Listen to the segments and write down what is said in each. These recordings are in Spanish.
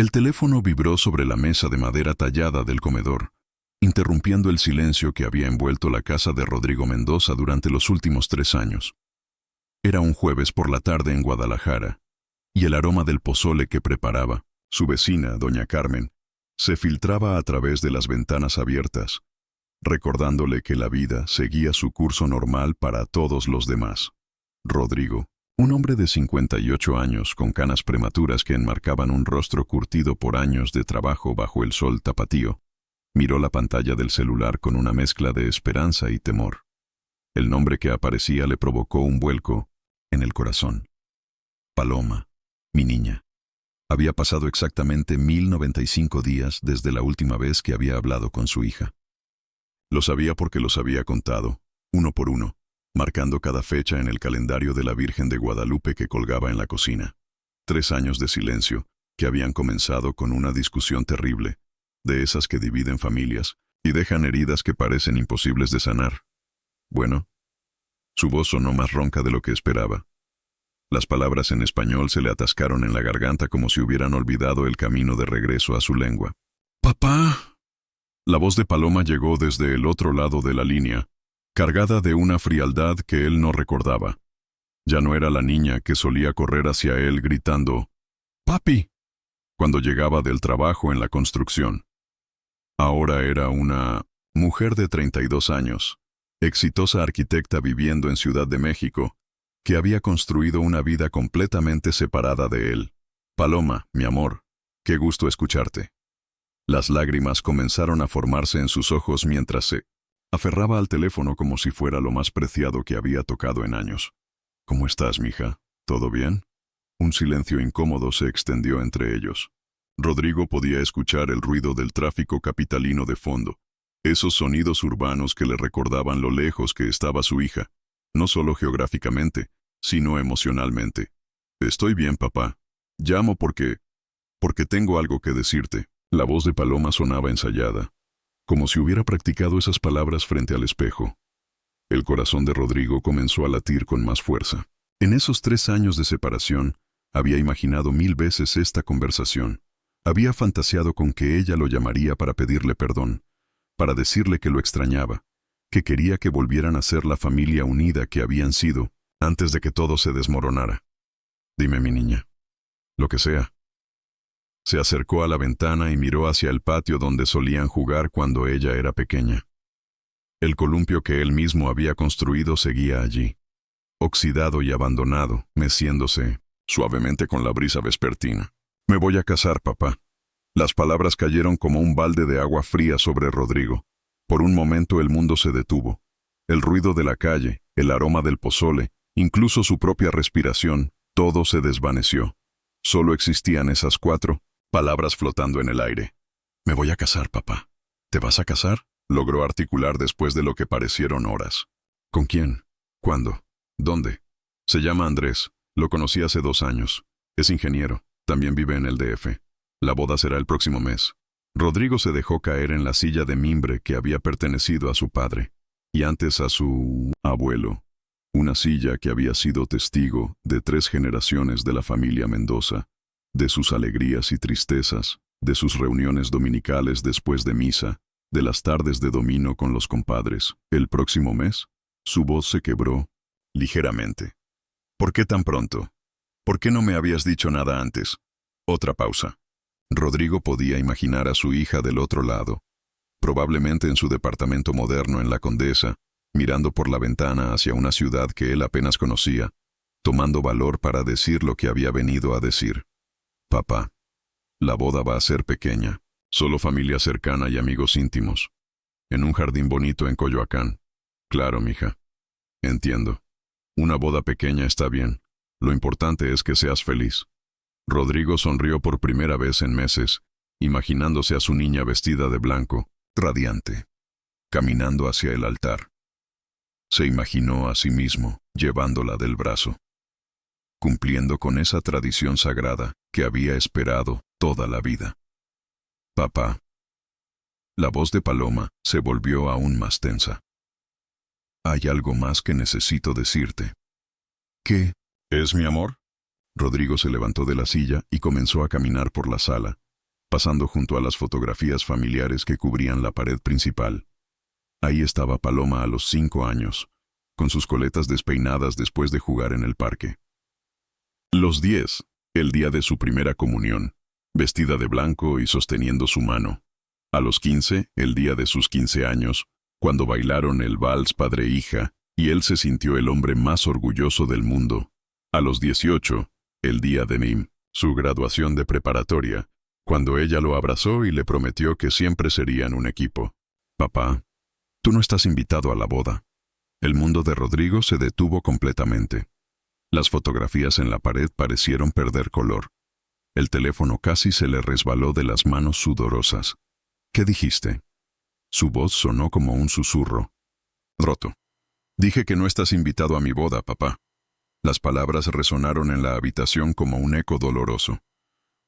El teléfono vibró sobre la mesa de madera tallada del comedor, interrumpiendo el silencio que había envuelto la casa de Rodrigo Mendoza durante los últimos 3 años. Era un jueves por la tarde en Guadalajara, y el aroma del pozole que preparaba su vecina, doña Carmen, se filtraba a través de las ventanas abiertas, recordándole que la vida seguía su curso normal para todos los demás. Rodrigo, un hombre de 58 años con canas prematuras que enmarcaban un rostro curtido por años de trabajo bajo el sol tapatío, miró la pantalla del celular con una mezcla de esperanza y temor. El nombre que aparecía le provocó un vuelco en el corazón. Paloma, mi niña. Había pasado exactamente 1095 días desde la última vez que había hablado con su hija. Lo sabía porque los había contado, uno por uno, marcando cada fecha en el calendario de la Virgen de Guadalupe que colgaba en la cocina. 3 años de silencio, que habían comenzado con una discusión terrible, de esas que dividen familias y dejan heridas que parecen imposibles de sanar. Bueno, su voz sonó más ronca de lo que esperaba. Las palabras en español se le atascaron en la garganta como si hubieran olvidado el camino de regreso a su lengua. «¡Papá!». La voz de Paloma llegó desde el otro lado de la línea, cargada de una frialdad que él no recordaba. Ya no era la niña que solía correr hacia él gritando «¡Papi!» cuando llegaba del trabajo en la construcción. Ahora era una mujer de 32 años, exitosa arquitecta viviendo en Ciudad de México, que había construido una vida completamente separada de él. «Paloma, mi amor, qué gusto escucharte». Las lágrimas comenzaron a formarse en sus ojos mientras se aferraba al teléfono como si fuera lo más preciado que había tocado en años. «¿Cómo estás, mija? ¿Todo bien?». Un silencio incómodo se extendió entre ellos. Rodrigo podía escuchar el ruido del tráfico capitalino de fondo, esos sonidos urbanos que le recordaban lo lejos que estaba su hija, no solo geográficamente, sino emocionalmente. «Estoy bien, papá. Llamo porque tengo algo que decirte». La voz de Paloma sonaba ensayada, como si hubiera practicado esas palabras frente al espejo. El corazón de Rodrigo comenzó a latir con más fuerza. En esos 3 años de separación, había imaginado 1000 veces esta conversación. Había fantaseado con que ella lo llamaría para pedirle perdón, para decirle que lo extrañaba, que quería que volvieran a ser la familia unida que habían sido antes de que todo se desmoronara. «Dime, mi niña. Lo que sea». Se acercó a la ventana y miró hacia el patio donde solían jugar cuando ella era pequeña. El columpio que él mismo había construido seguía allí, oxidado y abandonado, meciéndose suavemente con la brisa vespertina. «Me voy a casar, papá». Las palabras cayeron como un balde de agua fría sobre Rodrigo. Por un momento el mundo se detuvo. El ruido de la calle, el aroma del pozole, incluso su propia respiración, todo se desvaneció. Solo existían esas 4 palabras flotando en el aire. «Me voy a casar, papá». «¿Te vas a casar?», logró articular después de lo que parecieron horas. «¿Con quién? ¿Cuándo? ¿Dónde?». «Se llama Andrés. Lo conocí hace 2 años. Es ingeniero. También vive en el DF. La boda será el próximo mes». Rodrigo se dejó caer en la silla de mimbre que había pertenecido a su padre, y antes a su abuelo. Una silla que había sido testigo de 3 generaciones de la familia Mendoza, de sus alegrías y tristezas, de sus reuniones dominicales después de misa, de las tardes de dominó con los compadres. «El próximo mes». Su voz se quebró ligeramente. «¿Por qué tan pronto? ¿Por qué no me habías dicho nada antes?». Otra pausa. Rodrigo podía imaginar a su hija del otro lado, probablemente en su departamento moderno en La Condesa, mirando por la ventana hacia una ciudad que él apenas conocía, tomando valor para decir lo que había venido a decir. «Papá, la boda va a ser pequeña, solo familia cercana y amigos íntimos, en un jardín bonito en Coyoacán». «Claro, mija. Entiendo. Una boda pequeña está bien. Lo importante es que seas feliz». Rodrigo sonrió por primera vez en meses, imaginándose a su niña vestida de blanco, radiante, caminando hacia el altar. Se imaginó a sí mismo, llevándola del brazo, cumpliendo con esa tradición sagrada que había esperado toda la vida. «Papá». La voz de Paloma se volvió aún más tensa. «Hay algo más que necesito decirte». «¿Qué es, mi amor?». Rodrigo se levantó de la silla y comenzó a caminar por la sala, pasando junto a las fotografías familiares que cubrían la pared principal. Ahí estaba Paloma a los 5 años, con sus coletas despeinadas después de jugar en el parque. Los 10, el día de su primera comunión, vestida de blanco y sosteniendo su mano. A los 15, el día de sus 15 años, cuando bailaron el vals padre-hija, y él se sintió el hombre más orgulloso del mundo. A los 18, el día de Nim, su graduación de preparatoria, cuando ella lo abrazó y le prometió que siempre serían un equipo. Papá, tú no estás invitado a la boda. El mundo de Rodrigo se detuvo completamente. Las fotografías en la pared parecieron perder color. El teléfono casi se le resbaló de las manos sudorosas. ¿Qué dijiste? Su voz sonó como un susurro. Roto. Dije que no estás invitado a mi boda, papá. Las palabras resonaron en la habitación como un eco doloroso.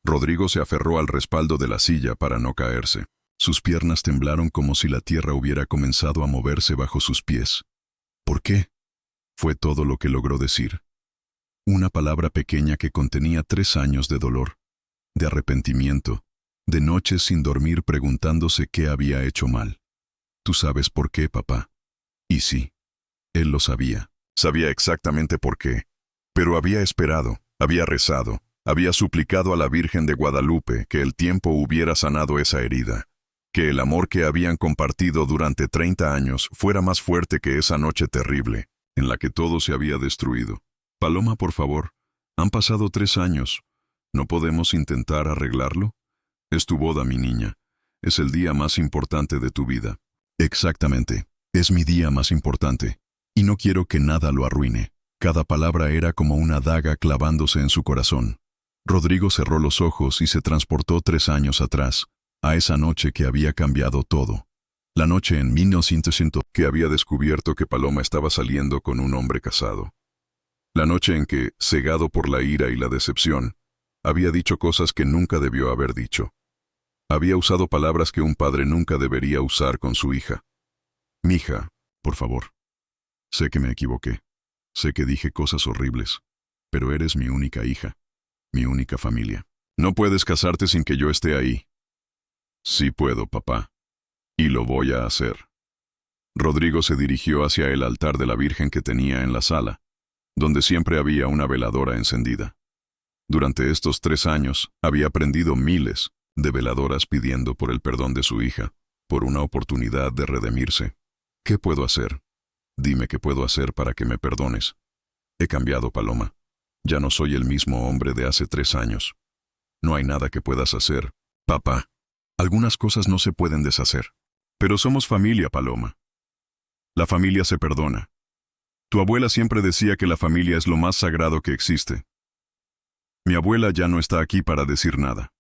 Rodrigo se aferró al respaldo de la silla para no caerse. Sus piernas temblaron como si la tierra hubiera comenzado a moverse bajo sus pies. ¿Por qué? Fue todo lo que logró decir. Una palabra pequeña que contenía 3 años de dolor, de arrepentimiento, de noches sin dormir preguntándose qué había hecho mal. ¿Tú sabes por qué, papá? Y sí, él lo sabía. Sabía exactamente por qué. Pero había esperado, había rezado, había suplicado a la Virgen de Guadalupe que el tiempo hubiera sanado esa herida, que el amor que habían compartido durante 30 años fuera más fuerte que esa noche terrible, en la que todo se había destruido. Paloma, por favor, han pasado 3 años. ¿No podemos intentar arreglarlo? Es tu boda, mi niña. Es el día más importante de tu vida. Exactamente. Es mi día más importante. Y no quiero que nada lo arruine. Cada palabra era como una daga clavándose en su corazón. Rodrigo cerró los ojos y se transportó 3 años atrás, a esa noche que había cambiado todo. La noche en 1900 que había descubierto que Paloma estaba saliendo con un hombre casado. La noche en que, cegado por la ira y la decepción, había dicho cosas que nunca debió haber dicho. Había usado palabras que un padre nunca debería usar con su hija. Mija, por favor. Sé que me equivoqué. Sé que dije cosas horribles. Pero eres mi única hija. Mi única familia. No puedes casarte sin que yo esté ahí. Sí puedo, papá. Y lo voy a hacer. Rodrigo se dirigió hacia el altar de la Virgen que tenía en la sala, donde siempre había una veladora encendida. Durante estos 3 años, había prendido miles de veladoras pidiendo por el perdón de su hija, por una oportunidad de redimirse. ¿Qué puedo hacer? Dime qué puedo hacer para que me perdones. He cambiado, Paloma. Ya no soy el mismo hombre de hace 3 años. No hay nada que puedas hacer. Papá, algunas cosas no se pueden deshacer. Pero somos familia, Paloma. La familia se perdona. Tu abuela siempre decía que la familia es lo más sagrado que existe. Mi abuela ya no está aquí para decir nada.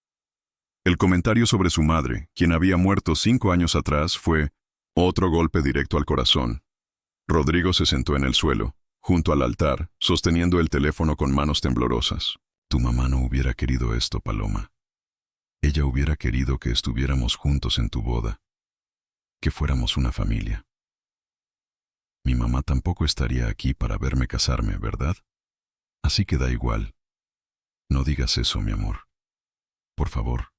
El comentario sobre su madre, quien había muerto 5 años atrás, fue otro golpe directo al corazón. Rodrigo se sentó en el suelo, junto al altar, sosteniendo el teléfono con manos temblorosas. Tu mamá no hubiera querido esto, Paloma. Ella hubiera querido que estuviéramos juntos en tu boda, que fuéramos una familia. Mi mamá tampoco estaría aquí para verme casarme, ¿verdad? Así que da igual. No digas eso, mi amor. Por favor,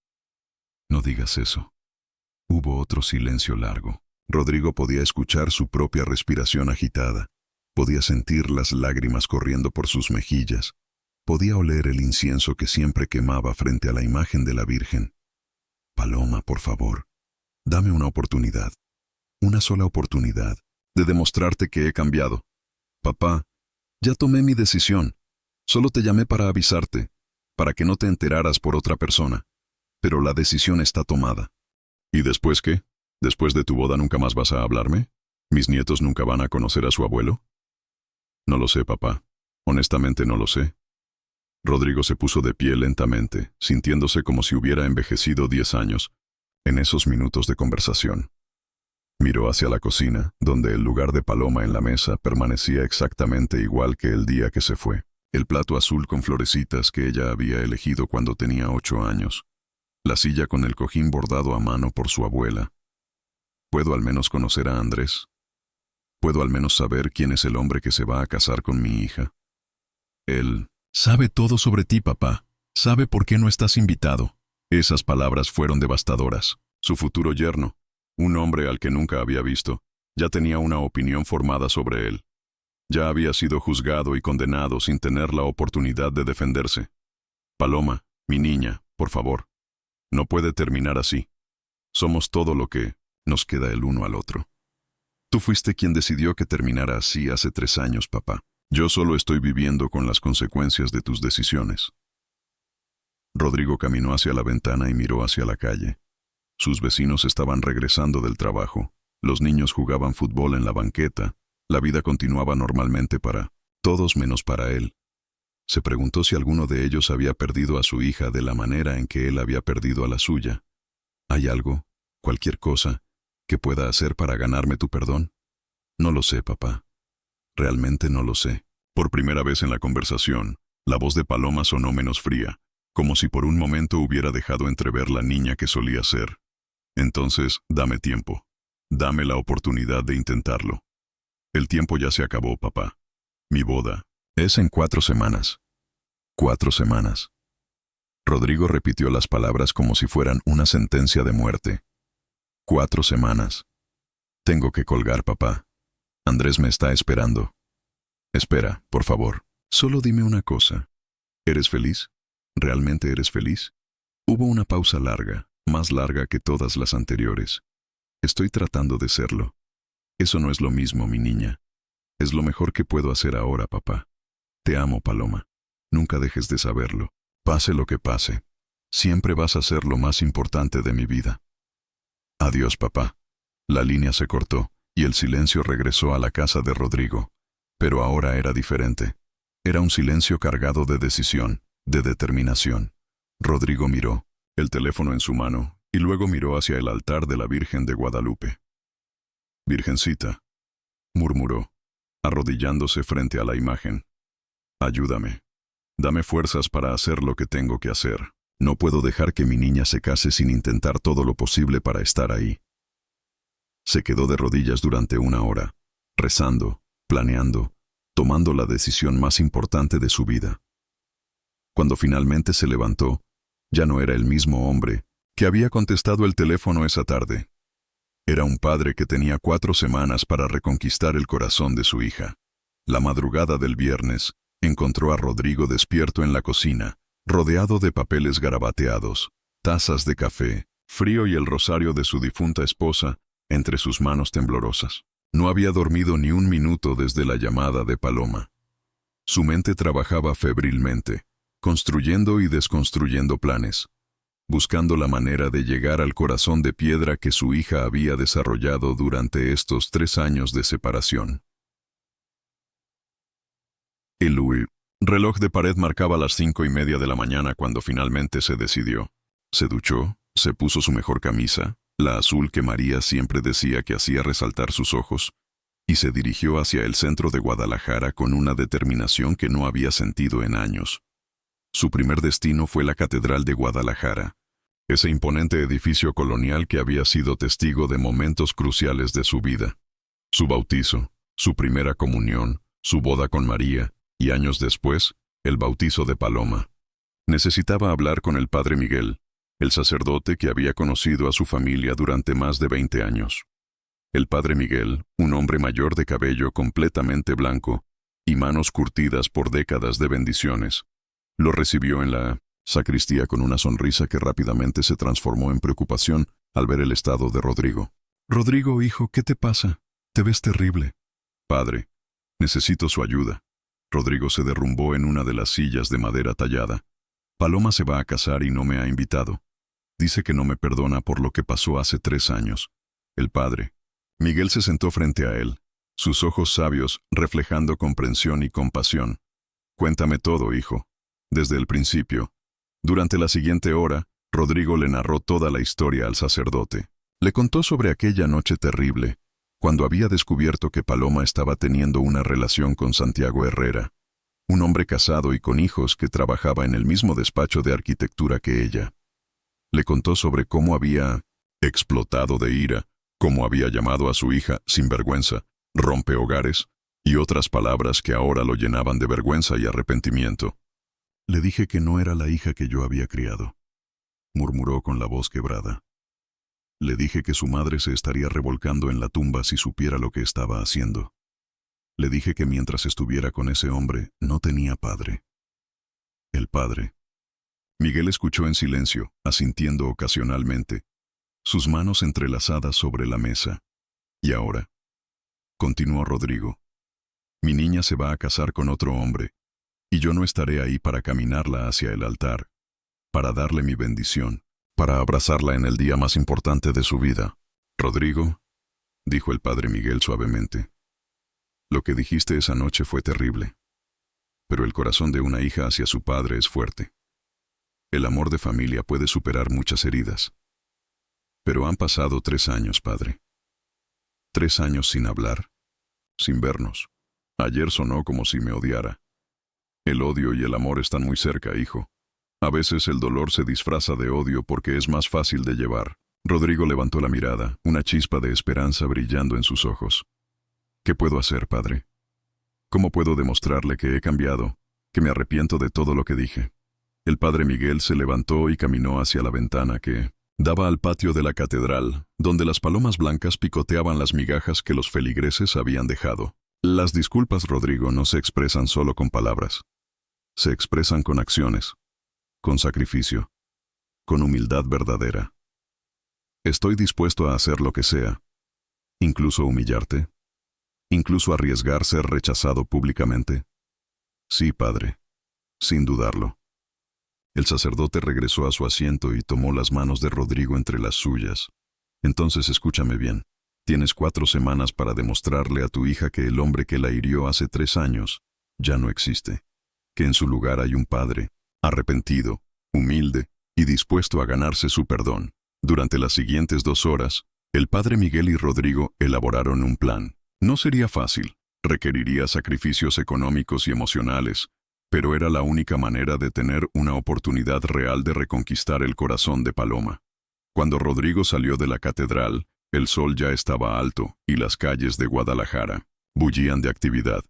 no digas eso. Hubo otro silencio largo. Rodrigo podía escuchar su propia respiración agitada. Podía sentir las lágrimas corriendo por sus mejillas. Podía oler el incienso que siempre quemaba frente a la imagen de la Virgen. Paloma, por favor, dame una oportunidad. Una sola oportunidad de demostrarte que he cambiado. Papá, ya tomé mi decisión. Solo te llamé para avisarte, para que no te enteraras por otra persona. Pero la decisión está tomada. ¿Y después qué? ¿Después de tu boda nunca más vas a hablarme? ¿Mis nietos nunca van a conocer a su abuelo? No lo sé, papá. Honestamente no lo sé. Rodrigo se puso de pie lentamente, sintiéndose como si hubiera envejecido 10 años, en esos minutos de conversación. Miró hacia la cocina, donde el lugar de Paloma en la mesa permanecía exactamente igual que el día que se fue. El plato azul con florecitas que ella había elegido cuando tenía 8 años. La silla con el cojín bordado a mano por su abuela. ¿Puedo al menos conocer a Andrés? ¿Puedo al menos saber quién es el hombre que se va a casar con mi hija? Él sabe todo sobre ti, papá. Sabe por qué no estás invitado. Esas palabras fueron devastadoras. Su futuro yerno, un hombre al que nunca había visto, ya tenía una opinión formada sobre él. Ya había sido juzgado y condenado sin tener la oportunidad de defenderse. Paloma, mi niña, por favor. No puede terminar así. Somos todo lo que nos queda el uno al otro. Tú fuiste quien decidió que terminara así hace 3 años, papá. Yo solo estoy viviendo con las consecuencias de tus decisiones. Rodrigo caminó hacia la ventana y miró hacia la calle. Sus vecinos estaban regresando del trabajo. Los niños jugaban fútbol en la banqueta. La vida continuaba normalmente para todos menos para él. Se preguntó si alguno de ellos había perdido a su hija de la manera en que él había perdido a la suya. ¿Hay algo, cualquier cosa, que pueda hacer para ganarme tu perdón? No lo sé, papá. Realmente no lo sé. Por primera vez en la conversación, la voz de Paloma sonó menos fría, como si por un momento hubiera dejado entrever la niña que solía ser. Entonces, dame tiempo. Dame la oportunidad de intentarlo. El tiempo ya se acabó, papá. Mi boda es en 4 semanas. 4 semanas. Rodrigo repitió las palabras como si fueran una sentencia de muerte. 4 semanas. Tengo que colgar, papá. Andrés me está esperando. Espera, por favor. Solo dime una cosa. ¿Eres feliz? ¿Realmente eres feliz? Hubo una pausa larga, más larga que todas las anteriores. Estoy tratando de serlo. Eso no es lo mismo, mi niña. Es lo mejor que puedo hacer ahora, papá. Te amo, Paloma. Nunca dejes de saberlo. Pase lo que pase. Siempre vas a ser lo más importante de mi vida. Adiós, papá. La línea se cortó, y el silencio regresó a la casa de Rodrigo. Pero ahora era diferente. Era un silencio cargado de decisión, de determinación. Rodrigo miró, el teléfono en su mano, y luego miró hacia el altar de la Virgen de Guadalupe. Virgencita, murmuró, arrodillándose frente a la imagen. Ayúdame. Dame fuerzas para hacer lo que tengo que hacer. No puedo dejar que mi niña se case sin intentar todo lo posible para estar ahí. Se quedó de rodillas durante 1 hora, rezando, planeando, tomando la decisión más importante de su vida. Cuando finalmente se levantó, ya no era el mismo hombre que había contestado el teléfono esa tarde. Era un padre que tenía 4 semanas para reconquistar el corazón de su hija. La madrugada del viernes, encontró a Rodrigo despierto en la cocina, rodeado de papeles garabateados, tazas de café, frío y el rosario de su difunta esposa entre sus manos temblorosas. No había dormido ni un minuto desde la llamada de Paloma. Su mente trabajaba febrilmente, construyendo y desconstruyendo planes, buscando la manera de llegar al corazón de piedra que su hija había desarrollado durante estos 3 años de separación. El reloj de pared marcaba las 5:30 de la mañana cuando finalmente se decidió. Se duchó, se puso su mejor camisa, la azul que María siempre decía que hacía resaltar sus ojos, y se dirigió hacia el centro de Guadalajara con una determinación que no había sentido en años. Su primer destino fue la Catedral de Guadalajara, ese imponente edificio colonial que había sido testigo de momentos cruciales de su vida. Su bautizo, su primera comunión, su boda con María, y años después, el bautizo de Paloma. Necesitaba hablar con el padre Miguel, el sacerdote que había conocido a su familia durante más de 20 años. El padre Miguel, un hombre mayor de cabello completamente blanco y manos curtidas por décadas de bendiciones, lo recibió en la sacristía con una sonrisa que rápidamente se transformó en preocupación al ver el estado de Rodrigo. «Rodrigo, hijo, ¿qué te pasa? Te ves terrible». «Padre, necesito su ayuda». Rodrigo se derrumbó en una de las sillas de madera tallada. «Paloma se va a casar y no me ha invitado. Dice que no me perdona por lo que pasó hace 3 años. El padre». Miguel se sentó frente a él, sus ojos sabios reflejando comprensión y compasión. «Cuéntame todo, hijo. Desde el principio». Durante la siguiente hora, Rodrigo le narró toda la historia al sacerdote. Le contó sobre aquella noche terrible, cuando había descubierto que Paloma estaba teniendo una relación con Santiago Herrera, un hombre casado y con hijos que trabajaba en el mismo despacho de arquitectura que ella. Le contó sobre cómo había explotado de ira, cómo había llamado a su hija sinvergüenza, rompehogares, y otras palabras que ahora lo llenaban de vergüenza y arrepentimiento. Le dije que no era la hija que yo había criado. murmuró con la voz quebrada. Le dije que su madre se estaría revolcando en la tumba si supiera lo que estaba haciendo. Le dije que mientras estuviera con ese hombre, no tenía padre. El padre. Miguel escuchó en silencio, asintiendo ocasionalmente, sus manos entrelazadas sobre la mesa. ¿Y ahora?, continuó Rodrigo. Mi niña se va a casar con otro hombre, y yo no estaré ahí para caminarla hacia el altar, para darle mi bendición, para abrazarla en el día más importante de su vida. Rodrigo, dijo el padre Miguel suavemente, lo que dijiste esa noche fue terrible, pero el corazón de una hija hacia su padre es fuerte. El amor de familia puede superar muchas heridas. Pero han pasado 3 años, padre. 3 años sin hablar, sin vernos. Ayer sonó como si me odiara. El odio y el amor están muy cerca, hijo. A veces el dolor se disfraza de odio porque es más fácil de llevar. Rodrigo levantó la mirada, una chispa de esperanza brillando en sus ojos. ¿Qué puedo hacer, padre? ¿Cómo puedo demostrarle que he cambiado, que me arrepiento de todo lo que dije? El padre Miguel se levantó y caminó hacia la ventana que daba al patio de la catedral, donde las palomas blancas picoteaban las migajas que los feligreses habían dejado. Las disculpas, Rodrigo, no se expresan solo con palabras. Se expresan con acciones, con sacrificio, con humildad verdadera. Estoy dispuesto a hacer lo que sea, incluso humillarte, incluso arriesgar ser rechazado públicamente. Sí, padre, sin dudarlo. El sacerdote regresó a su asiento y tomó las manos de Rodrigo entre las suyas. Entonces escúchame bien. Tienes 4 semanas para demostrarle a tu hija que el hombre que la hirió hace 3 años ya no existe. Que en su lugar hay un padre, arrepentido, humilde y dispuesto a ganarse su perdón. Durante las siguientes 2 horas, el padre Miguel y Rodrigo elaboraron un plan. No sería fácil, requeriría sacrificios económicos y emocionales, pero era la única manera de tener una oportunidad real de reconquistar el corazón de Paloma. Cuando Rodrigo salió de la catedral, el sol ya estaba alto y las calles de Guadalajara bullían de actividad.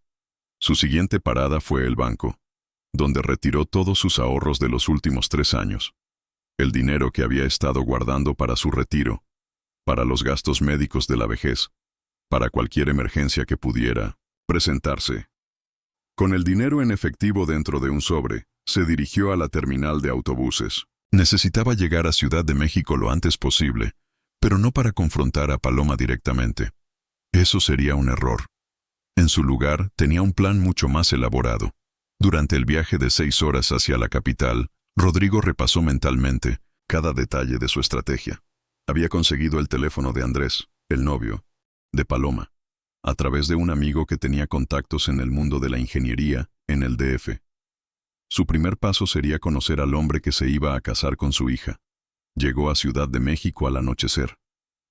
Su siguiente parada fue el banco, donde retiró todos sus ahorros de los últimos 3 años. El dinero que había estado guardando para su retiro, para los gastos médicos de la vejez, para cualquier emergencia que pudiera presentarse. Con el dinero en efectivo dentro de un sobre, se dirigió a la terminal de autobuses. Necesitaba llegar a Ciudad de México lo antes posible, pero no para confrontar a Paloma directamente. Eso sería un error. En su lugar, tenía un plan mucho más elaborado. Durante el viaje de 6 horas hacia la capital, Rodrigo repasó mentalmente cada detalle de su estrategia. Había conseguido el teléfono de Andrés, el novio, de Paloma, a través de un amigo que tenía contactos en el mundo de la ingeniería, en el DF. Su primer paso sería conocer al hombre que se iba a casar con su hija. Llegó a Ciudad de México al anochecer,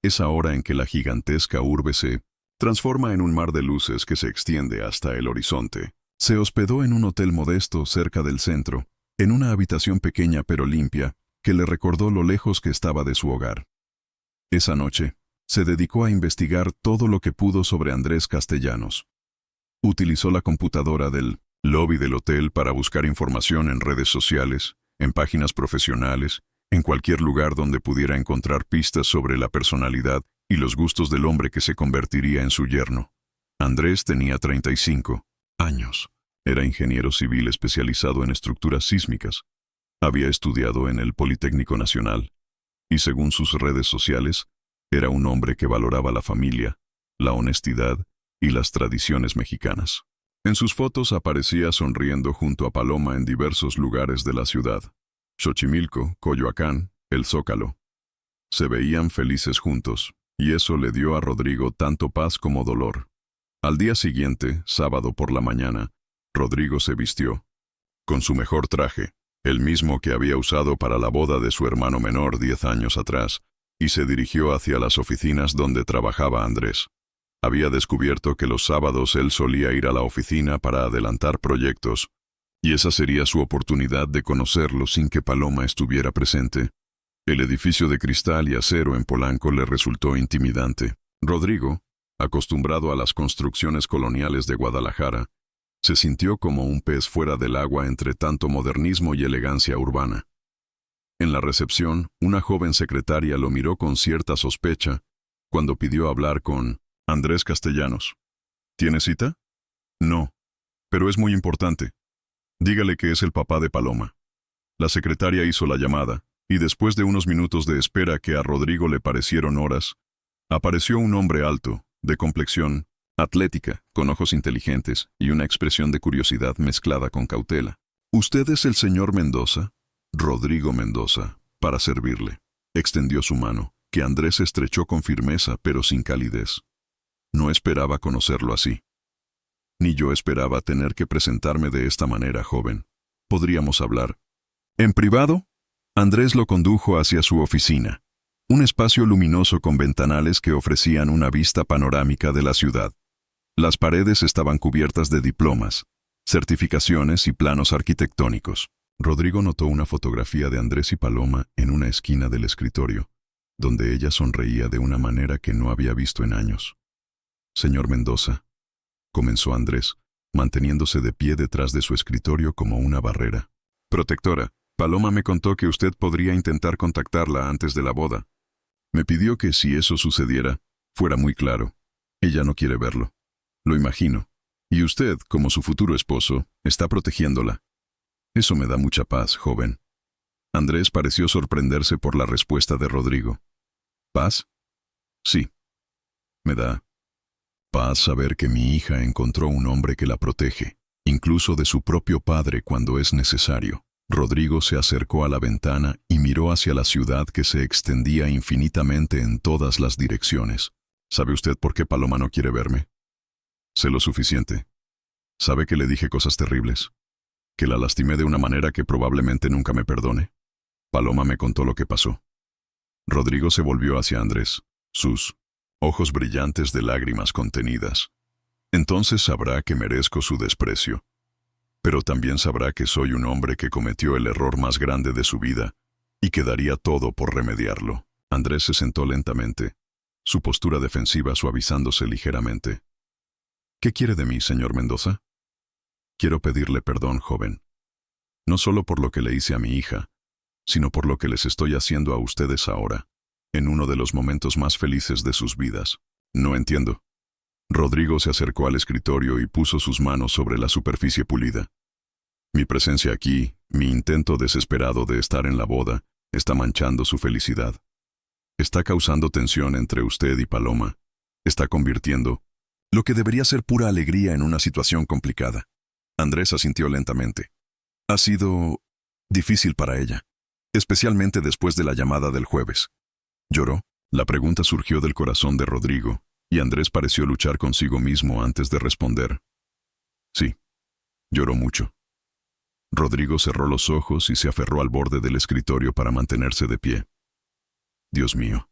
esa hora en que la gigantesca urbe se transforma en un mar de luces que se extiende hasta el horizonte. Se hospedó en un hotel modesto cerca del centro, en una habitación pequeña pero limpia, que le recordó lo lejos que estaba de su hogar. Esa noche, se dedicó a investigar todo lo que pudo sobre Andrés Castellanos. Utilizó la computadora del lobby del hotel para buscar información en redes sociales, en páginas profesionales, en cualquier lugar donde pudiera encontrar pistas sobre la personalidad y los gustos del hombre que se convertiría en su yerno. Andrés tenía 35 años. Era ingeniero civil especializado en estructuras sísmicas. Había estudiado en el Politécnico Nacional, y según sus redes sociales, era un hombre que valoraba la familia, la honestidad y las tradiciones mexicanas. En sus fotos aparecía sonriendo junto a Paloma en diversos lugares de la ciudad. Xochimilco, Coyoacán, el Zócalo. Se veían felices juntos, y eso le dio a Rodrigo tanto paz como dolor. Al día siguiente, sábado por la mañana, Rodrigo se vistió con su mejor traje, el mismo que había usado para la boda de su hermano menor 10 años atrás, y se dirigió hacia las oficinas donde trabajaba Andrés. Había descubierto que los sábados él solía ir a la oficina para adelantar proyectos, y esa sería su oportunidad de conocerlo sin que Paloma estuviera presente. El edificio de cristal y acero en Polanco le resultó intimidante. Rodrigo, acostumbrado a las construcciones coloniales de Guadalajara, se sintió como un pez fuera del agua entre tanto modernismo y elegancia urbana. En la recepción, una joven secretaria lo miró con cierta sospecha cuando pidió hablar con Andrés Castellanos. ¿Tiene cita? No, pero es muy importante. Dígale que es el papá de Paloma. La secretaria hizo la llamada, y después de unos minutos de espera que a Rodrigo le parecieron horas, apareció un hombre alto, de complexión atlética, con ojos inteligentes y una expresión de curiosidad mezclada con cautela. «¿Usted es el señor Mendoza?» «Rodrigo Mendoza, para servirle». Extendió su mano, que Andrés estrechó con firmeza pero sin calidez. No esperaba conocerlo así. Ni yo esperaba tener que presentarme de esta manera, joven. ¿Podríamos hablar en privado? Andrés lo condujo hacia su oficina, un espacio luminoso con ventanales que ofrecían una vista panorámica de la ciudad. Las paredes estaban cubiertas de diplomas, certificaciones y planos arquitectónicos. Rodrigo notó una fotografía de Andrés y Paloma en una esquina del escritorio, donde ella sonreía de una manera que no había visto en años. «Señor Mendoza», comenzó Andrés, manteniéndose de pie detrás de su escritorio como una barrera. «Protectora, Paloma me contó que usted podría intentar contactarla antes de la boda. Me pidió que si eso sucediera, fuera muy claro. Ella no quiere verlo. Lo imagino. Y usted, como su futuro esposo, está protegiéndola. Eso me da mucha paz, joven». Andrés pareció sorprenderse por la respuesta de Rodrigo. «¿Paz?» «Sí. Me da paz saber que mi hija encontró un hombre que la protege, incluso de su propio padre cuando es necesario». Rodrigo se acercó a la ventana y miró hacia la ciudad que se extendía infinitamente en todas las direcciones. «¿Sabe usted por qué Paloma no quiere verme?» «Sé lo suficiente. ¿Sabe que le dije cosas terribles? ¿Que la lastimé de una manera que probablemente nunca me perdone?» Paloma me contó lo que pasó. Rodrigo se volvió hacia Andrés, sus ojos brillantes de lágrimas contenidas. «Entonces sabrá que merezco su desprecio. Pero también sabrá que soy un hombre que cometió el error más grande de su vida y que daría todo por remediarlo». Andrés se sentó lentamente, su postura defensiva suavizándose ligeramente. «¿Qué quiere de mí, señor Mendoza?» «Quiero pedirle perdón, joven. No solo por lo que le hice a mi hija, sino por lo que les estoy haciendo a ustedes ahora, en uno de los momentos más felices de sus vidas». «No entiendo». Rodrigo se acercó al escritorio y puso sus manos sobre la superficie pulida. «Mi presencia aquí, mi intento desesperado de estar en la boda, está manchando su felicidad. Está causando tensión entre usted y Paloma. Está convirtiendo lo que debería ser pura alegría en una situación complicada». Andrés asintió lentamente. «Ha sido difícil para ella, especialmente después de la llamada del jueves». ¿Lloró? La pregunta surgió del corazón de Rodrigo, y Andrés pareció luchar consigo mismo antes de responder. «Sí, lloró mucho». Rodrigo cerró los ojos y se aferró al borde del escritorio para mantenerse de pie. «Dios mío.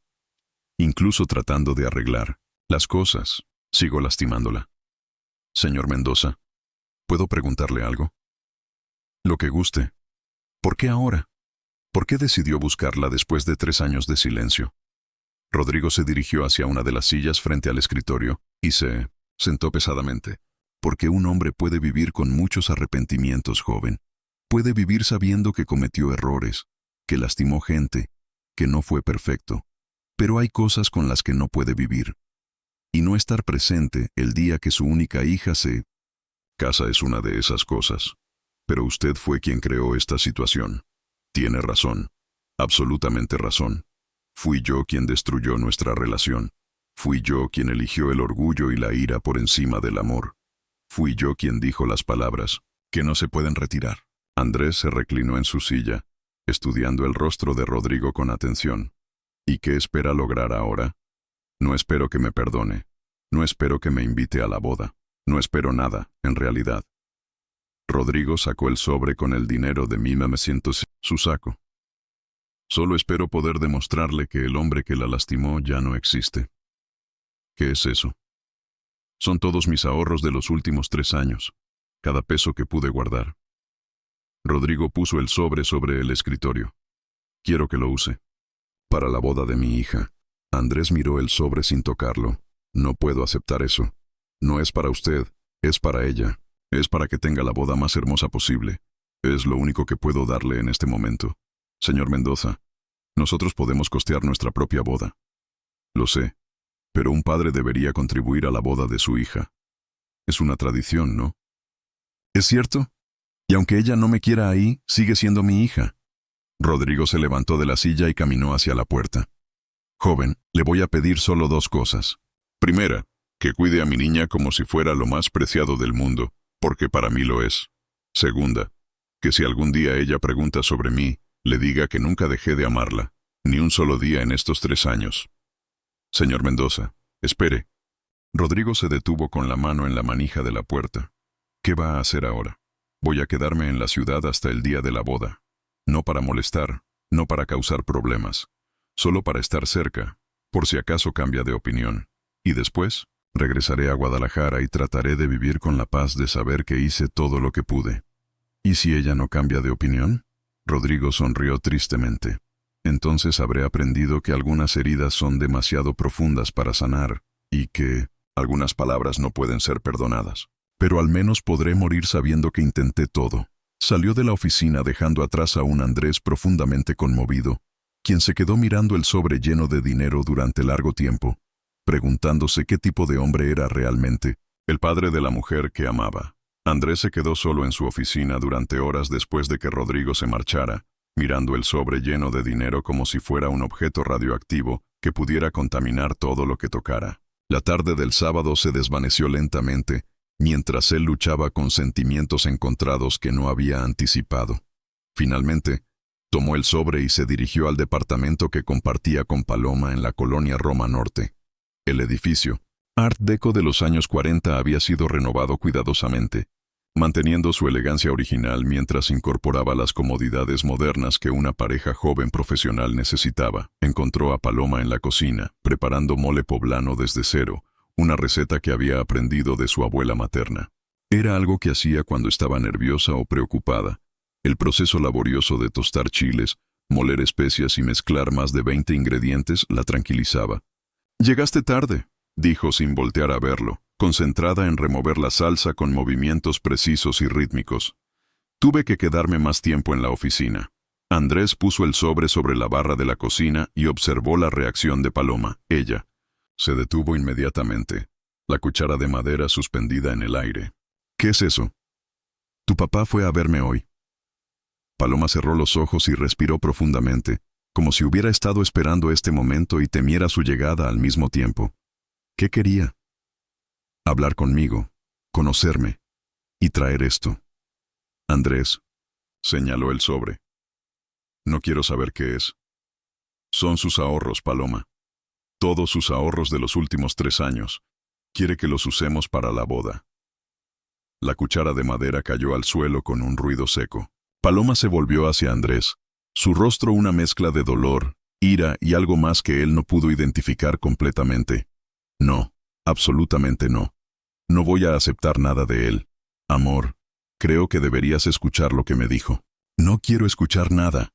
Incluso tratando de arreglar las cosas, sigo lastimándola. Señor Mendoza, ¿puedo preguntarle algo?» «Lo que guste. ¿Por qué ahora? ¿Por qué decidió buscarla después de 3 años de silencio?» Rodrigo se dirigió hacia una de las sillas frente al escritorio y se sentó pesadamente. «Porque un hombre puede vivir con muchos arrepentimientos, joven. Puede vivir sabiendo que cometió errores, que lastimó gente, que no fue perfecto. Pero hay cosas con las que no puede vivir. Y no estar presente el día que su única hija se casa es una de esas cosas. Pero usted fue quien creó esta situación. Tiene razón. Absolutamente razón. Fui yo quien destruyó nuestra relación. Fui yo quien eligió el orgullo y la ira por encima del amor. Fui yo quien dijo las palabras que no se pueden retirar». Andrés se reclinó en su silla, estudiando el rostro de Rodrigo con atención. «¿Y qué espera lograr ahora?» «No espero que me perdone. No espero que me invite a la boda. No espero nada, en realidad». Rodrigo sacó el sobre con el dinero de 1900 su saco. «Solo espero poder demostrarle que el hombre que la lastimó ya no existe». «¿Qué es eso?» «Son todos mis ahorros de los últimos 3 años, cada peso que pude guardar». Rodrigo puso el sobre el escritorio. «Quiero que lo use. Para la boda de mi hija». Andrés miró el sobre sin tocarlo. «No puedo aceptar eso. No es para usted, es para ella. Es para que tenga la boda más hermosa posible. Es lo único que puedo darle en este momento». Señor Mendoza, nosotros podemos costear nuestra propia boda. Lo sé, pero un padre debería contribuir a la boda de su hija. Es una tradición, ¿no? ¿Es cierto? Y aunque ella no me quiera ahí, sigue siendo mi hija. Rodrigo se levantó de la silla y caminó hacia la puerta. Joven, le voy a pedir solo 2 cosas. Primera, que cuide a mi niña como si fuera lo más preciado del mundo, porque para mí lo es. Segunda, que si algún día ella pregunta sobre mí, le diga que nunca dejé de amarla, ni un solo día en estos 3 años. Señor Mendoza, espere. Rodrigo se detuvo con la mano en la manija de la puerta. ¿Qué va a hacer ahora? Voy a quedarme en la ciudad hasta el día de la boda. No para molestar, no para causar problemas, solo para estar cerca, por si acaso cambia de opinión. Y después, regresaré a Guadalajara y trataré de vivir con la paz de saber que hice todo lo que pude. ¿Y si ella no cambia de opinión? Rodrigo sonrió tristemente. Entonces habré aprendido que algunas heridas son demasiado profundas para sanar, y que algunas palabras no pueden ser perdonadas. Pero al menos podré morir sabiendo que intenté todo. Salió de la oficina dejando atrás a un Andrés profundamente conmovido, quien se quedó mirando el sobre lleno de dinero durante largo tiempo, preguntándose qué tipo de hombre era realmente, el padre de la mujer que amaba. Andrés se quedó solo en su oficina durante horas después de que Rodrigo se marchara, mirando el sobre lleno de dinero como si fuera un objeto radioactivo que pudiera contaminar todo lo que tocara. La tarde del sábado se desvaneció lentamente, mientras él luchaba con sentimientos encontrados que no había anticipado. Finalmente, tomó el sobre y se dirigió al departamento que compartía con Paloma en la colonia Roma Norte. El edificio, Art Deco de los años 40, había sido renovado cuidadosamente, manteniendo su elegancia original mientras incorporaba las comodidades modernas que una pareja joven profesional necesitaba. Encontró a Paloma en la cocina, preparando mole poblano desde cero, una receta que había aprendido de su abuela materna. Era algo que hacía cuando estaba nerviosa o preocupada. El proceso laborioso de tostar chiles, moler especias y mezclar más de 20 ingredientes la tranquilizaba. «Llegaste tarde», dijo sin voltear a verlo, concentrada en remover la salsa con movimientos precisos y rítmicos. «Tuve que quedarme más tiempo en la oficina». Andrés puso el sobre la barra de la cocina y observó la reacción de Paloma. Ella se detuvo inmediatamente, la cuchara de madera suspendida en el aire. «¿Qué es eso?» «Tu papá fue a verme hoy». Paloma cerró los ojos y respiró profundamente, como si hubiera estado esperando este momento y temiera su llegada al mismo tiempo. ¿Qué quería? Hablar conmigo, conocerme y traer esto. Andrés, señaló el sobre. No quiero saber qué es. Son sus ahorros, Paloma. Todos sus ahorros de los últimos 3 años. Quiere que los usemos para la boda. La cuchara de madera cayó al suelo con un ruido seco. Paloma se volvió hacia Andrés, su rostro una mezcla de dolor, ira y algo más que él no pudo identificar completamente. No, absolutamente no. No voy a aceptar nada de él. Amor, creo que deberías escuchar lo que me dijo. No quiero escuchar nada.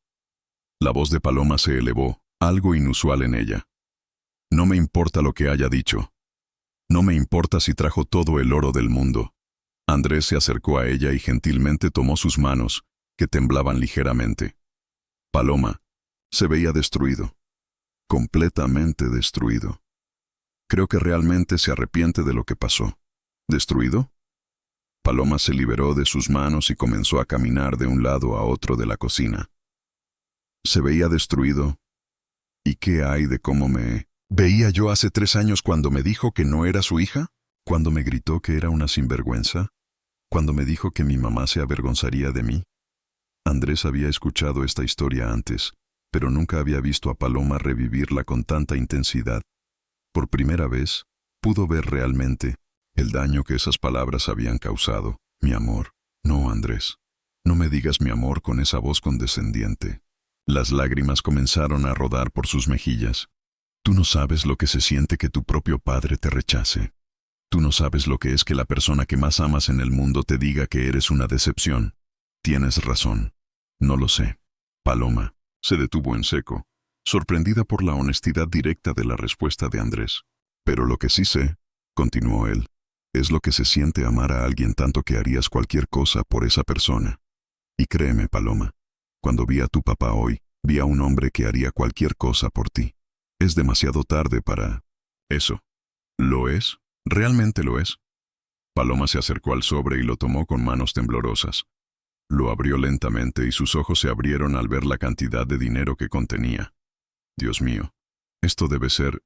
La voz de Paloma se elevó, algo inusual en ella. No me importa lo que haya dicho. No me importa si trajo todo el oro del mundo. Andrés se acercó a ella y gentilmente tomó sus manos, que temblaban ligeramente. Paloma se veía destruido, completamente destruido. Creo que realmente se arrepiente de lo que pasó. ¿Destruido? Paloma se liberó de sus manos y comenzó a caminar de un lado a otro de la cocina. Se veía destruido. ¿Y qué hay de cómo me veía yo hace 3 años cuando me dijo que no era su hija? Cuando me gritó que era una sinvergüenza. Cuando me dijo que mi mamá se avergonzaría de mí. Andrés había escuchado esta historia antes, pero nunca había visto a Paloma revivirla con tanta intensidad. Por primera vez, pudo ver realmente el daño que esas palabras habían causado. Mi amor. No, Andrés. No me digas mi amor con esa voz condescendiente. Las lágrimas comenzaron a rodar por sus mejillas. Tú no sabes lo que se siente que tu propio padre te rechace. Tú no sabes lo que es que la persona que más amas en el mundo te diga que eres una decepción. Tienes razón. No lo sé. Paloma se detuvo en seco, sorprendida por la honestidad directa de la respuesta de Andrés. Pero lo que sí sé, continuó él, es lo que se siente amar a alguien tanto que harías cualquier cosa por esa persona. Y créeme, Paloma, cuando vi a tu papá hoy, Vi a un hombre que haría cualquier cosa por ti. Es demasiado tarde para eso. ¿Lo es? ¿Realmente lo es? Paloma se acercó al sobre y lo tomó con manos temblorosas. Lo abrió lentamente y sus ojos se abrieron al ver la cantidad de dinero que contenía. Dios mío, esto debe ser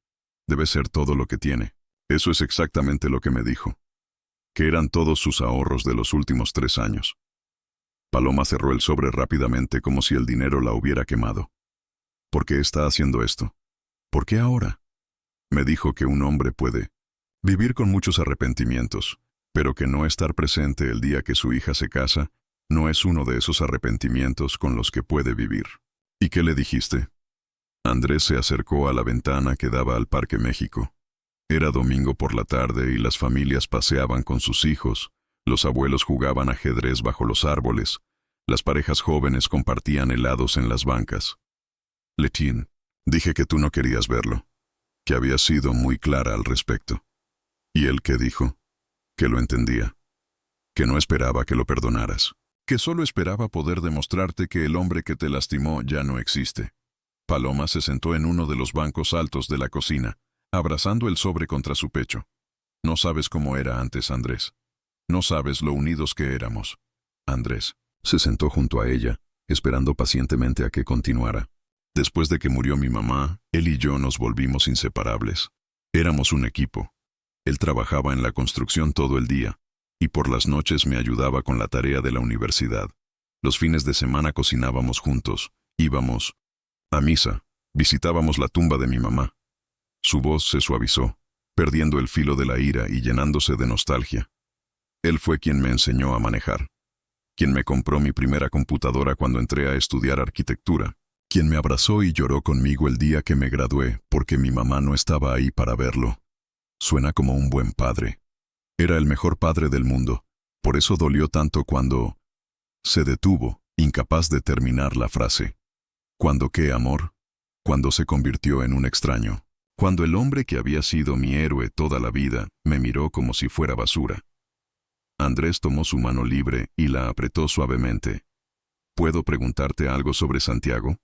todo lo que tiene. Eso es exactamente lo que me dijo. Que eran todos sus ahorros de los últimos 3 años. Paloma cerró el sobre rápidamente como si el dinero la hubiera quemado. ¿Por qué está haciendo esto? ¿Por qué ahora? Me dijo que un hombre puede vivir con muchos arrepentimientos, pero que no estar presente el día que su hija se casa no es uno de esos arrepentimientos con los que puede vivir. ¿Y qué le dijiste? Andrés se acercó a la ventana que daba al Parque México. Era domingo por la tarde y las familias paseaban con sus hijos, los abuelos jugaban ajedrez bajo los árboles, las parejas jóvenes compartían helados en las bancas. Letín, dije que tú no querías verlo, que habías sido muy clara al respecto. ¿Y él qué dijo? Que lo entendía, que no esperaba que lo perdonaras, que solo esperaba poder demostrarte que el hombre que te lastimó ya no existe. Paloma se sentó en uno de los bancos altos de la cocina, abrazando el sobre contra su pecho. No sabes cómo era antes, Andrés. No sabes lo unidos que éramos. Andrés se sentó junto a ella, esperando pacientemente a que continuara. Después de que murió mi mamá, él y yo nos volvimos inseparables. Éramos un equipo. Él trabajaba en la construcción todo el día, y por las noches me ayudaba con la tarea de la universidad. Los fines de semana cocinábamos juntos, íbamos a misa, visitábamos la tumba de mi mamá. Su voz se suavizó, perdiendo el filo de la ira y llenándose de nostalgia. Él fue quien me enseñó a manejar, quien me compró mi primera computadora cuando entré a estudiar arquitectura, quien me abrazó y lloró conmigo el día que me gradué porque mi mamá no estaba ahí para verlo. Suena como un buen padre. Era el mejor padre del mundo, por eso dolió tanto cuando se detuvo, incapaz de terminar la frase. ¿Cuándo qué, amor? Cuando se convirtió en un extraño. Cuando el hombre que había sido mi héroe toda la vida me miró como si fuera basura. Andrés tomó su mano libre y la apretó suavemente. ¿Puedo preguntarte algo sobre Santiago?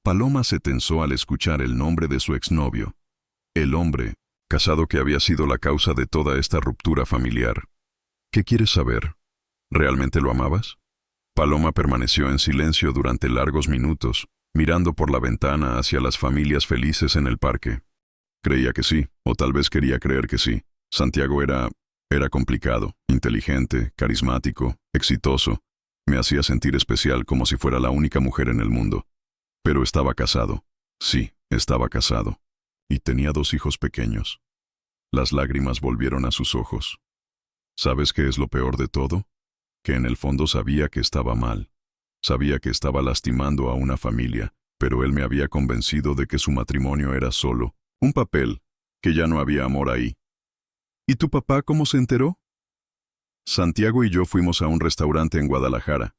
Paloma se tensó al escuchar el nombre de su exnovio. El hombre, casado que había sido la causa de toda esta ruptura familiar. ¿Qué quieres saber? ¿Realmente lo amabas? Paloma permaneció en silencio durante largos minutos, mirando por la ventana hacia las familias felices en el parque. Creía que sí, o tal vez quería creer que sí. Santiago era complicado, inteligente, carismático, exitoso. Me hacía sentir especial como si fuera la única mujer en el mundo. Pero estaba casado. Sí, estaba casado. Y tenía 2 hijos pequeños. Las lágrimas volvieron a sus ojos. ¿Sabes qué es lo peor de todo? Que en el fondo sabía que estaba mal. Sabía que estaba lastimando a una familia, pero él me había convencido de que su matrimonio era solo un papel, que ya no había amor ahí. ¿Y tu papá cómo se enteró? Santiago y yo fuimos a un restaurante en Guadalajara.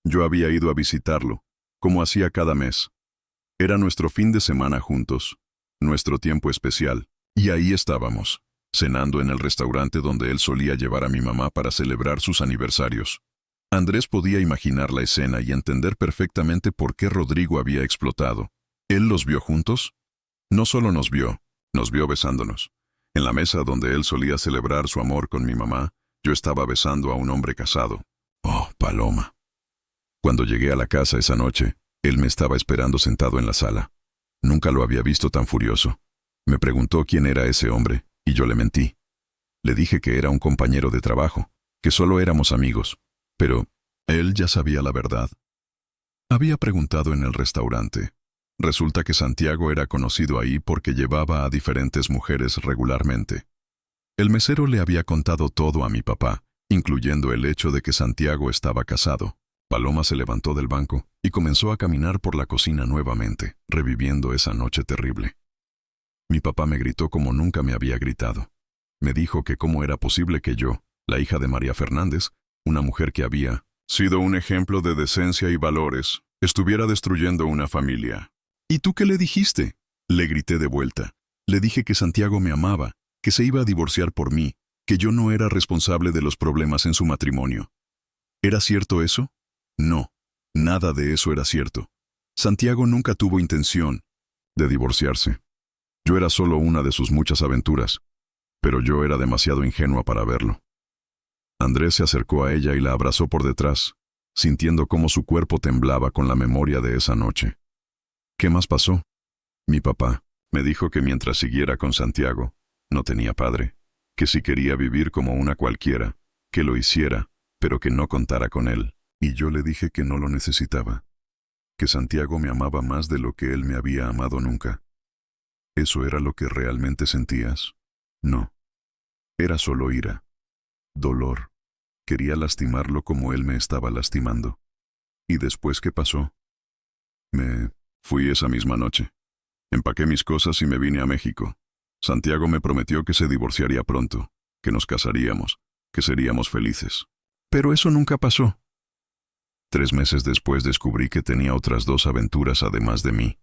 Yo había ido a visitarlo, como hacía cada mes. Era nuestro fin de semana juntos, nuestro tiempo especial, y ahí estábamos, cenando en el restaurante donde él solía llevar a mi mamá para celebrar sus aniversarios. Andrés podía imaginar la escena y entender perfectamente por qué Rodrigo había explotado. ¿Él los vio juntos? No solo nos vio besándonos. En la mesa donde él solía celebrar su amor con mi mamá, yo estaba besando a un hombre casado. Oh, Paloma. Cuando llegué a la casa esa noche, él me estaba esperando sentado en la sala. Nunca lo había visto tan furioso. Me preguntó quién era ese hombre, y yo le mentí. Le dije que era un compañero de trabajo, que solo éramos amigos. Pero él ya sabía la verdad. Había preguntado en el restaurante. Resulta que Santiago era conocido ahí porque llevaba a diferentes mujeres regularmente. El mesero le había contado todo a mi papá, incluyendo el hecho de que Santiago estaba casado. Paloma se levantó del banco y comenzó a caminar por la cocina nuevamente, reviviendo esa noche terrible. Mi papá me gritó como nunca me había gritado. Me dijo que cómo era posible que yo, la hija de María Fernández, una mujer que había sido un ejemplo de decencia y valores, estuviera destruyendo una familia. ¿Y tú qué le dijiste? Le grité de vuelta. Le dije que Santiago me amaba, que se iba a divorciar por mí, que yo no era responsable de los problemas en su matrimonio. ¿Era cierto eso? No, nada de eso era cierto. Santiago nunca tuvo intención de divorciarse. Yo era solo una de sus muchas aventuras, pero yo era demasiado ingenua para verlo. Andrés se acercó a ella y la abrazó por detrás, sintiendo cómo su cuerpo temblaba con la memoria de esa noche. ¿Qué más pasó? Mi papá me dijo que mientras siguiera con Santiago, no tenía padre, que si quería vivir como una cualquiera, que lo hiciera, pero que no contara con él. Y yo le dije que no lo necesitaba, que Santiago me amaba más de lo que él me había amado nunca. ¿Eso era lo que realmente sentías? No. Era solo ira, dolor. Quería lastimarlo como él me estaba lastimando. ¿Y después qué pasó? Me fui esa misma noche. Empaqué mis cosas y me vine a México. Santiago me prometió que se divorciaría pronto, que nos casaríamos, que seríamos felices. Pero eso nunca pasó. 3 meses después descubrí que tenía otras 2 aventuras además de mí.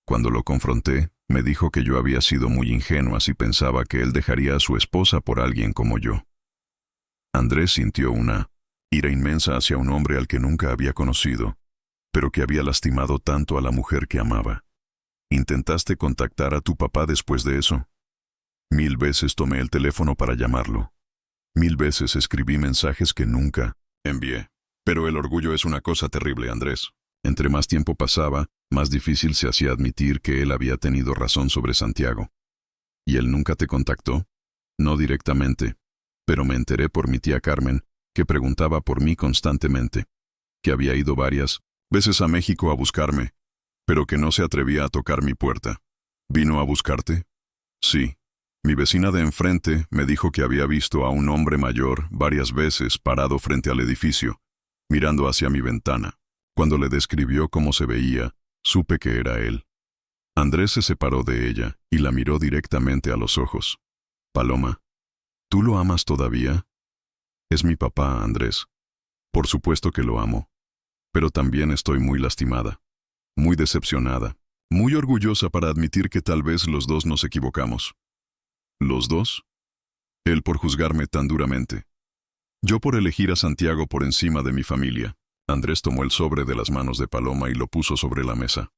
Cuando lo confronté, me dijo que yo había sido muy ingenua si pensaba que él dejaría a su esposa por alguien como yo. Andrés sintió una ira inmensa hacia un hombre al que nunca había conocido, pero que había lastimado tanto a la mujer que amaba. ¿Intentaste contactar a tu papá después de eso? 1000 veces tomé el teléfono para llamarlo. 1000 veces escribí mensajes que nunca envié. Pero el orgullo es una cosa terrible, Andrés. Entre más tiempo pasaba, más difícil se hacía admitir que él había tenido razón sobre Santiago. ¿Y él nunca te contactó? No directamente, pero me enteré por mi tía Carmen, que preguntaba por mí constantemente, que había ido varias veces a México a buscarme, pero que no se atrevía a tocar mi puerta. ¿Vino a buscarte? Sí. Mi vecina de enfrente me dijo que había visto a un hombre mayor varias veces parado frente al edificio, mirando hacia mi ventana. Cuando le describió cómo se veía, supe que era él. Andrés se separó de ella y la miró directamente a los ojos. Paloma, ¿tú lo amas todavía? Es mi papá, Andrés. Por supuesto que lo amo. Pero también estoy muy lastimada, muy decepcionada, muy orgullosa para admitir que tal vez los dos nos equivocamos. ¿Los dos? Él por juzgarme tan duramente. Yo por elegir a Santiago por encima de mi familia. Andrés tomó el sobre de las manos de Paloma y lo puso sobre la mesa.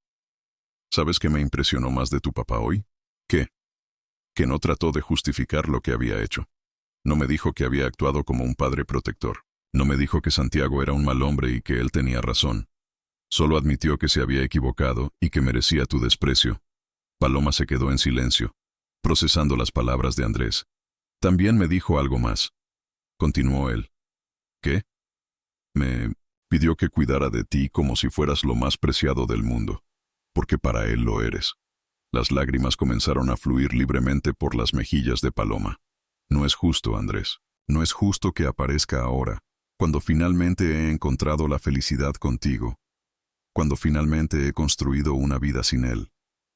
¿Sabes qué me impresionó más de tu papá hoy? ¿Qué? Que no trató de justificar lo que había hecho. No me dijo que había actuado como un padre protector. No me dijo que Santiago era un mal hombre y que él tenía razón. Solo admitió que se había equivocado y que merecía tu desprecio. Paloma se quedó en silencio, procesando las palabras de Andrés. También me dijo algo más. Continuó él. ¿Qué? Me pidió que cuidara de ti como si fueras lo más preciado del mundo, porque para él lo eres. Las lágrimas comenzaron a fluir libremente por las mejillas de Paloma. No es justo, Andrés. No es justo que aparezca ahora, cuando finalmente he encontrado la felicidad contigo, cuando finalmente he construido una vida sin él.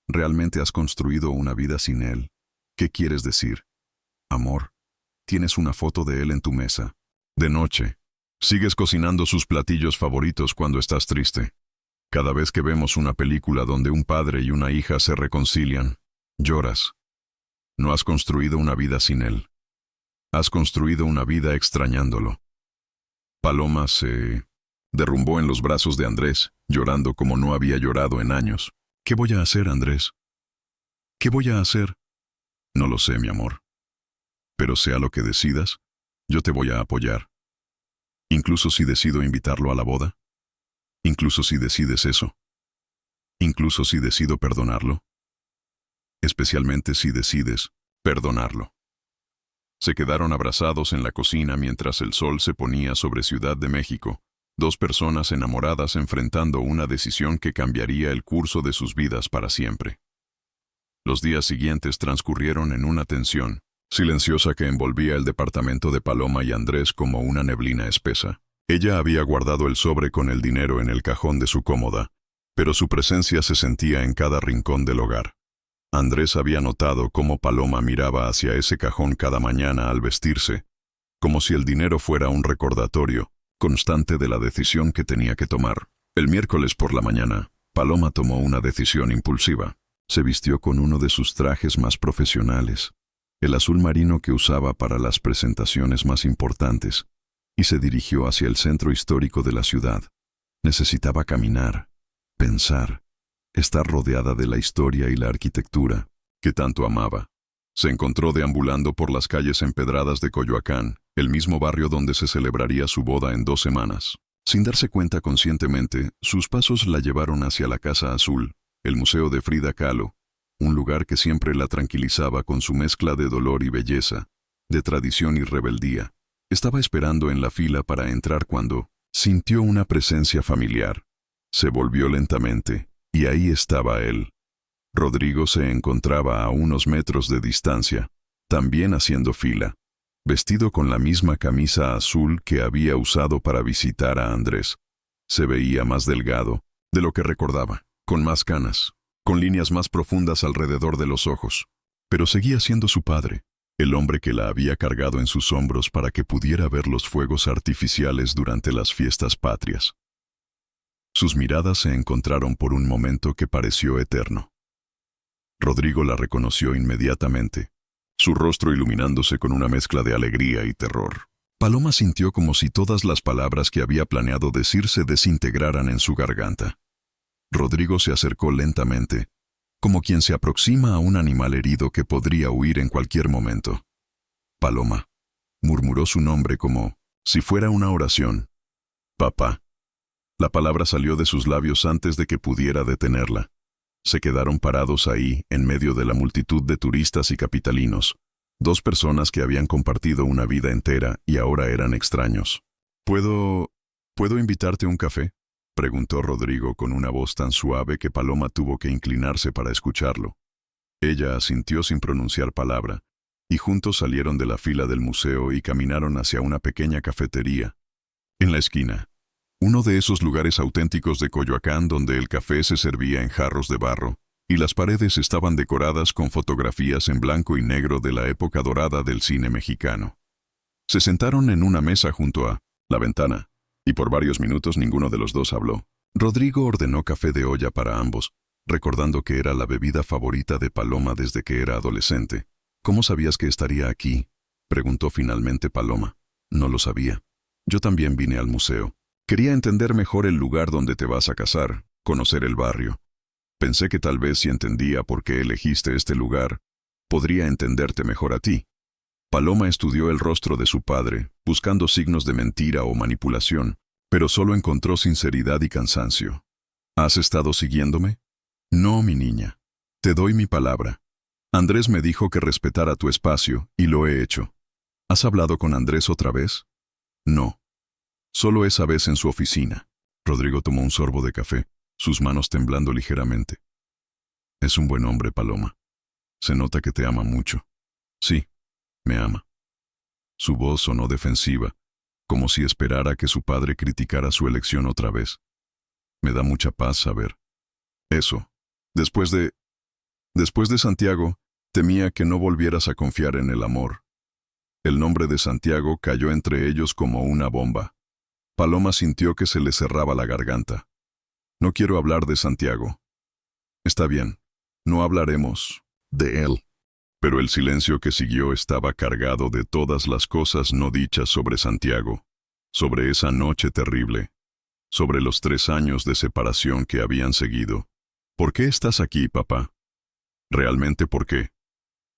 ¿Realmente has construido una vida sin él? ¿Qué quieres decir? Amor, tienes una foto de él en tu mesa. De noche, sigues cocinando sus platillos favoritos cuando estás triste. Cada vez que vemos una película donde un padre y una hija se reconcilian, lloras. No has construido una vida sin él. Has construido una vida extrañándolo. Paloma se derrumbó en los brazos de Andrés, llorando como no había llorado en años. ¿Qué voy a hacer, Andrés? ¿Qué voy a hacer? No lo sé, mi amor. Pero sea lo que decidas, yo te voy a apoyar. Incluso si decido invitarlo a la boda. Incluso si decides eso. Incluso si decido perdonarlo. Especialmente si decides perdonarlo. Se quedaron abrazados en la cocina mientras el sol se ponía sobre Ciudad de México, 2 personas enamoradas enfrentando una decisión que cambiaría el curso de sus vidas para siempre. Los días siguientes transcurrieron en una tensión silenciosa que envolvía el departamento de Paloma y Andrés como una neblina espesa. Ella había guardado el sobre con el dinero en el cajón de su cómoda, pero su presencia se sentía en cada rincón del hogar. Andrés había notado cómo Paloma miraba hacia ese cajón cada mañana al vestirse, como si el dinero fuera un recordatorio constante de la decisión que tenía que tomar. El miércoles por la mañana, Paloma tomó una decisión impulsiva. Se vistió con uno de sus trajes más profesionales, el azul marino que usaba para las presentaciones más importantes, y se dirigió hacia el centro histórico de la ciudad. Necesitaba caminar, Pensar, estar rodeada de la historia y la arquitectura que tanto amaba. Se encontró deambulando por las calles empedradas de Coyoacán, el mismo barrio donde se celebraría su boda en 2 semanas. Sin darse cuenta conscientemente, sus pasos la llevaron hacia la Casa Azul, el Museo de Frida Kahlo, un lugar que siempre la tranquilizaba con su mezcla de dolor y belleza, de tradición y rebeldía. Estaba esperando en la fila para entrar cuando sintió una presencia familiar. Se volvió lentamente, y ahí estaba él. Rodrigo se encontraba a unos metros de distancia, también haciendo fila, vestido con la misma camisa azul que había usado para visitar a Andrés. Se veía más delgado de lo que recordaba, con más canas, con líneas más profundas alrededor de los ojos. Pero seguía siendo su padre, el hombre que la había cargado en sus hombros para que pudiera ver los fuegos artificiales durante las fiestas patrias. Sus miradas se encontraron por un momento que pareció eterno. Rodrigo la reconoció inmediatamente, su rostro iluminándose con una mezcla de alegría y terror. Paloma sintió como si todas las palabras que había planeado decir se desintegraran en su garganta. Rodrigo se acercó lentamente, como quien se aproxima a un animal herido que podría huir en cualquier momento. Paloma, murmuró su nombre como si fuera una oración. Papá. La palabra salió de sus labios antes de que pudiera detenerla. Se quedaron parados ahí, en medio de la multitud de turistas y capitalinos, 2 personas que habían compartido una vida entera y ahora eran extraños. ¿Puedo invitarte a un café?, preguntó Rodrigo con una voz tan suave que Paloma tuvo que inclinarse para escucharlo. Ella asintió sin pronunciar palabra, y juntos salieron de la fila del museo y caminaron hacia una pequeña cafetería. En la esquina, uno de esos lugares auténticos de Coyoacán donde el café se servía en jarros de barro, y las paredes estaban decoradas con fotografías en blanco y negro de la época dorada del cine mexicano. Se sentaron en una mesa junto a la ventana, y por varios minutos ninguno de los dos habló. Rodrigo ordenó café de olla para ambos, recordando que era la bebida favorita de Paloma desde que era adolescente. ¿Cómo sabías que estaría aquí?, preguntó finalmente Paloma. No lo sabía. Yo también vine al museo. Quería entender mejor el lugar donde te vas a casar, conocer el barrio. Pensé que tal vez si entendía por qué elegiste este lugar, podría entenderte mejor a ti. Paloma estudió el rostro de su padre, buscando signos de mentira o manipulación, pero solo encontró sinceridad y cansancio. ¿Has estado siguiéndome? No, mi niña. Te doy mi palabra. Andrés me dijo que respetara tu espacio, y lo he hecho. ¿Has hablado con Andrés otra vez? No. Solo esa vez en su oficina. Rodrigo tomó un sorbo de café, sus manos temblando ligeramente. Es un buen hombre, Paloma. Se nota que te ama mucho. Sí, me ama. Su voz sonó defensiva, como si esperara que su padre criticara su elección otra vez. Me da mucha paz saber eso. Después de Santiago, temía que no volvieras a confiar en el amor. El nombre de Santiago cayó entre ellos como una bomba. Paloma sintió que se le cerraba la garganta. No quiero hablar de Santiago. Está bien, no hablaremos de él. Pero el silencio que siguió estaba cargado de todas las cosas no dichas sobre Santiago, sobre esa noche terrible, sobre los 3 años de separación que habían seguido. ¿Por qué estás aquí, papá? ¿Realmente por qué?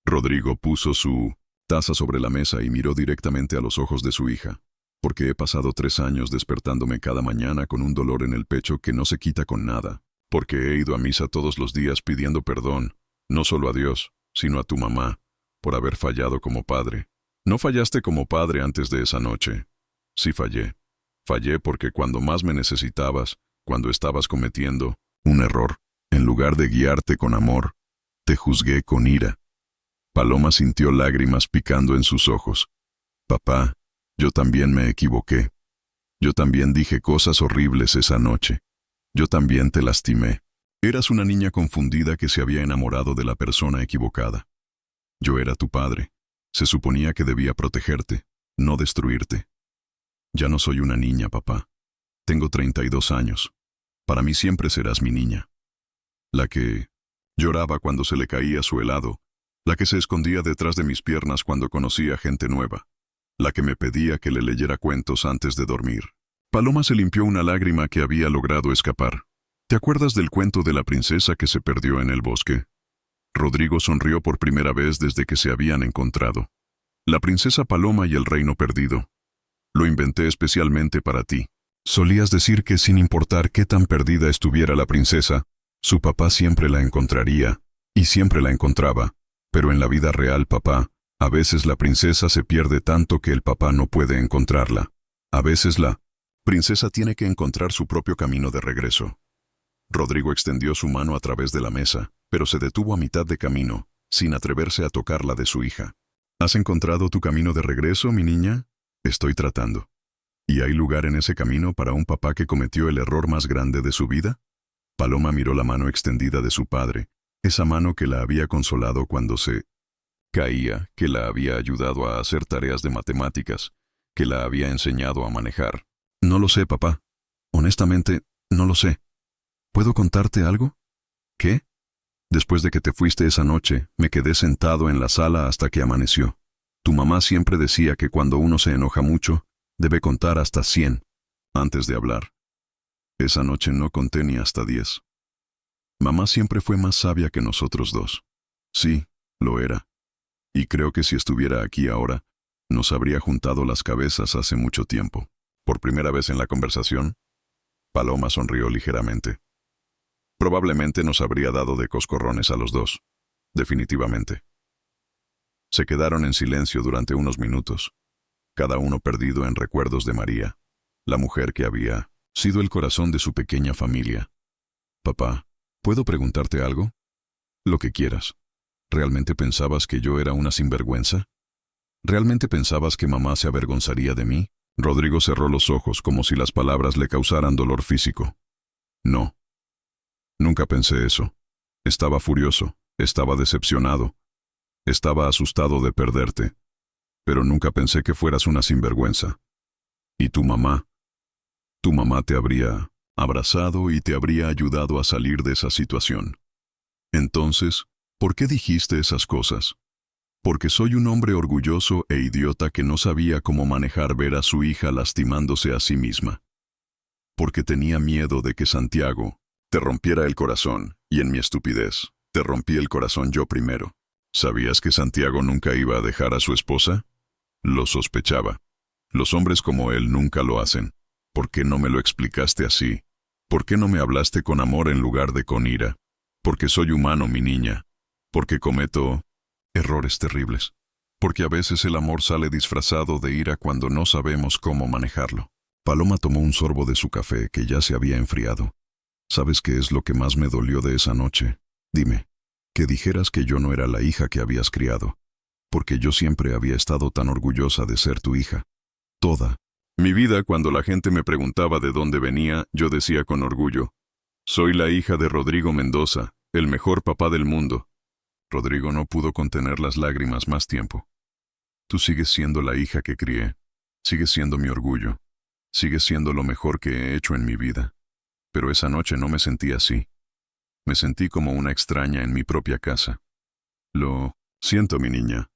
Rodrigo puso su taza sobre la mesa y miró directamente a los ojos de su hija. Porque he pasado 3 años despertándome cada mañana con un dolor en el pecho que no se quita con nada. Porque he ido a misa todos los días pidiendo perdón, no solo a Dios, sino a tu mamá, por haber fallado como padre. No fallaste como padre antes de esa noche. Sí fallé. Fallé porque cuando más me necesitabas, cuando estabas cometiendo un error, en lugar de guiarte con amor, te juzgué con ira. Paloma sintió lágrimas picando en sus ojos. Papá, yo también me equivoqué. Yo también dije cosas horribles esa noche. Yo también te lastimé. Eras una niña confundida que se había enamorado de la persona equivocada. Yo era tu padre. Se suponía que debía protegerte, no destruirte. Ya no soy una niña, papá. Tengo 32 años. Para mí siempre serás mi niña. La que lloraba cuando se le caía su helado, la que se escondía detrás de mis piernas cuando conocía gente nueva, la que me pedía que le leyera cuentos antes de dormir. Paloma se limpió una lágrima que había logrado escapar. ¿Te acuerdas del cuento de la princesa que se perdió en el bosque? Rodrigo sonrió por primera vez desde que se habían encontrado. La princesa Paloma y el reino perdido. Lo inventé especialmente para ti. Solías decir que sin importar qué tan perdida estuviera la princesa, su papá siempre la encontraría, y siempre la encontraba. Pero en la vida real, papá, a veces la princesa se pierde tanto que el papá no puede encontrarla. A veces la princesa tiene que encontrar su propio camino de regreso. Rodrigo extendió su mano a través de la mesa, pero se detuvo a mitad de camino, sin atreverse a tocar la de su hija. ¿Has encontrado tu camino de regreso, mi niña? Estoy tratando. ¿Y hay lugar en ese camino para un papá que cometió el error más grande de su vida? Paloma miró la mano extendida de su padre, esa mano que la había consolado cuando se caía, que la había ayudado a hacer tareas de matemáticas, que la había enseñado a manejar. No lo sé, papá. Honestamente, no lo sé. ¿Puedo contarte algo? ¿Qué? Después de que te fuiste esa noche, me quedé sentado en la sala hasta que amaneció. Tu mamá siempre decía que cuando uno se enoja mucho, debe contar hasta 100 antes de hablar. Esa noche no conté ni hasta 10. Mamá siempre fue más sabia que nosotros dos. Sí, lo era. Y creo que si estuviera aquí ahora, nos habría juntado las cabezas hace mucho tiempo. Por primera vez en la conversación, Paloma sonrió ligeramente. Probablemente nos habría dado de coscorrones a los dos. Definitivamente. Se quedaron en silencio durante unos minutos, cada uno perdido en recuerdos de María, la mujer que había sido el corazón de su pequeña familia. Papá, ¿puedo preguntarte algo? Lo que quieras. ¿Realmente pensabas que yo era una sinvergüenza? ¿Realmente pensabas que mamá se avergonzaría de mí? Rodrigo cerró los ojos como si las palabras le causaran dolor físico. No. Nunca pensé eso. Estaba furioso, estaba decepcionado, estaba asustado de perderte, pero nunca pensé que fueras una sinvergüenza. ¿Y tu mamá? Tu mamá te habría abrazado y te habría ayudado a salir de esa situación. Entonces, ¿por qué dijiste esas cosas? Porque soy un hombre orgulloso e idiota que no sabía cómo manejar ver a su hija lastimándose a sí misma. Porque tenía miedo de que Santiago te rompiera el corazón, y en mi estupidez, te rompí el corazón yo primero. ¿Sabías que Santiago nunca iba a dejar a su esposa? Lo sospechaba. Los hombres como él nunca lo hacen. ¿Por qué no me lo explicaste así? ¿Por qué no me hablaste con amor en lugar de con ira? Porque soy humano, mi niña. Porque cometo errores terribles. Porque a veces el amor sale disfrazado de ira cuando no sabemos cómo manejarlo. Paloma tomó un sorbo de su café que ya se había enfriado. ¿Sabes qué es lo que más me dolió de esa noche? Dime, que dijeras que yo no era la hija que habías criado, porque yo siempre había estado tan orgullosa de ser tu hija. Toda mi vida, cuando la gente me preguntaba de dónde venía, yo decía con orgullo, soy la hija de Rodrigo Mendoza, el mejor papá del mundo. Rodrigo no pudo contener las lágrimas más tiempo. Tú sigues siendo la hija que crié, sigues siendo mi orgullo, sigues siendo lo mejor que he hecho en mi vida. Pero esa noche no me sentí así. Me sentí como una extraña en mi propia casa. Lo siento, mi niña.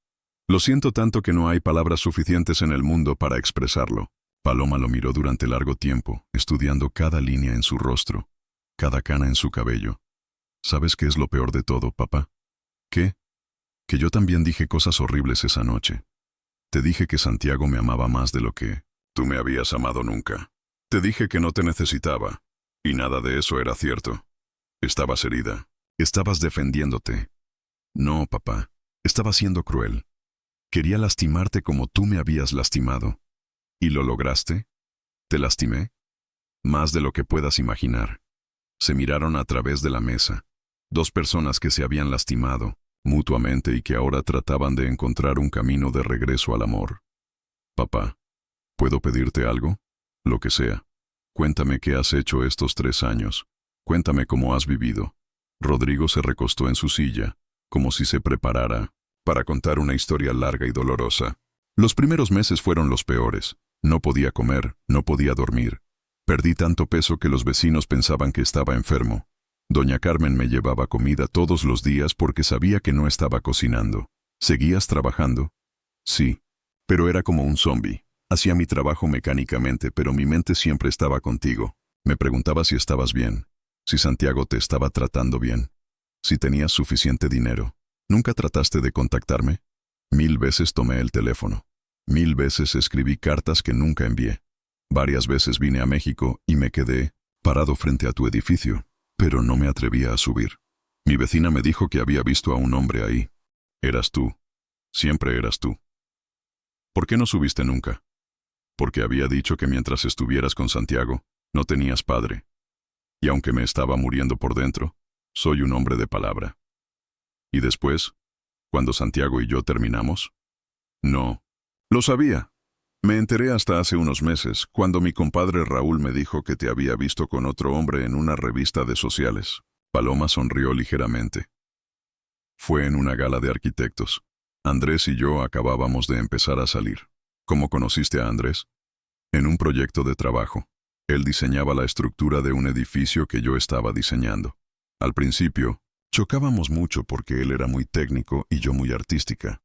Lo siento tanto que no hay palabras suficientes en el mundo para expresarlo. Paloma lo miró durante largo tiempo, estudiando cada línea en su rostro, cada cana en su cabello. ¿Sabes qué es lo peor de todo, papá? ¿Qué? Que yo también dije cosas horribles esa noche. Te dije que Santiago me amaba más de lo que tú me habías amado nunca. Te dije que no te necesitaba. Y nada de eso era cierto. Estabas herida. Estabas defendiéndote. No, papá. Estaba siendo cruel. Quería lastimarte como tú me habías lastimado. ¿Y lo lograste? ¿Te lastimé? Más de lo que puedas imaginar. Se miraron a través de la mesa. Dos personas que se habían lastimado mutuamente y que ahora trataban de encontrar un camino de regreso al amor. Papá, ¿puedo pedirte algo? Lo que sea. Cuéntame qué has hecho estos 3 años. Cuéntame cómo has vivido. Rodrigo se recostó en su silla, como si se preparara para contar una historia larga y dolorosa. Los primeros meses fueron los peores. No podía comer, no podía dormir. Perdí tanto peso que los vecinos pensaban que estaba enfermo. Doña Carmen me llevaba comida todos los días porque sabía que no estaba cocinando. ¿Seguías trabajando? Sí, pero era como un zombi. Hacía mi trabajo mecánicamente, pero mi mente siempre estaba contigo. Me preguntaba si estabas bien. Si Santiago te estaba tratando bien, si tenías suficiente dinero. ¿Nunca trataste de contactarme? 1000 veces tomé el teléfono. 1000 veces escribí cartas que nunca envié. Varias veces vine a México y me quedé parado frente a tu edificio, pero no me atrevía a subir. Mi vecina me dijo que había visto a un hombre ahí. Eras tú. Siempre eras tú. ¿Por qué no subiste nunca? Porque había dicho que mientras estuvieras con Santiago, no tenías padre. Y aunque me estaba muriendo por dentro, soy un hombre de palabra. ¿Y después, cuando Santiago y yo terminamos? No. Lo sabía. Me enteré hasta hace unos meses, cuando mi compadre Raúl me dijo que te había visto con otro hombre en una revista de sociales. Paloma sonrió ligeramente. Fue en una gala de arquitectos. Andrés y yo acabábamos de empezar a salir. ¿Cómo conociste a Andrés? En un proyecto de trabajo. Él diseñaba la estructura de un edificio que yo estaba diseñando. Al principio, chocábamos mucho porque él era muy técnico y yo muy artística.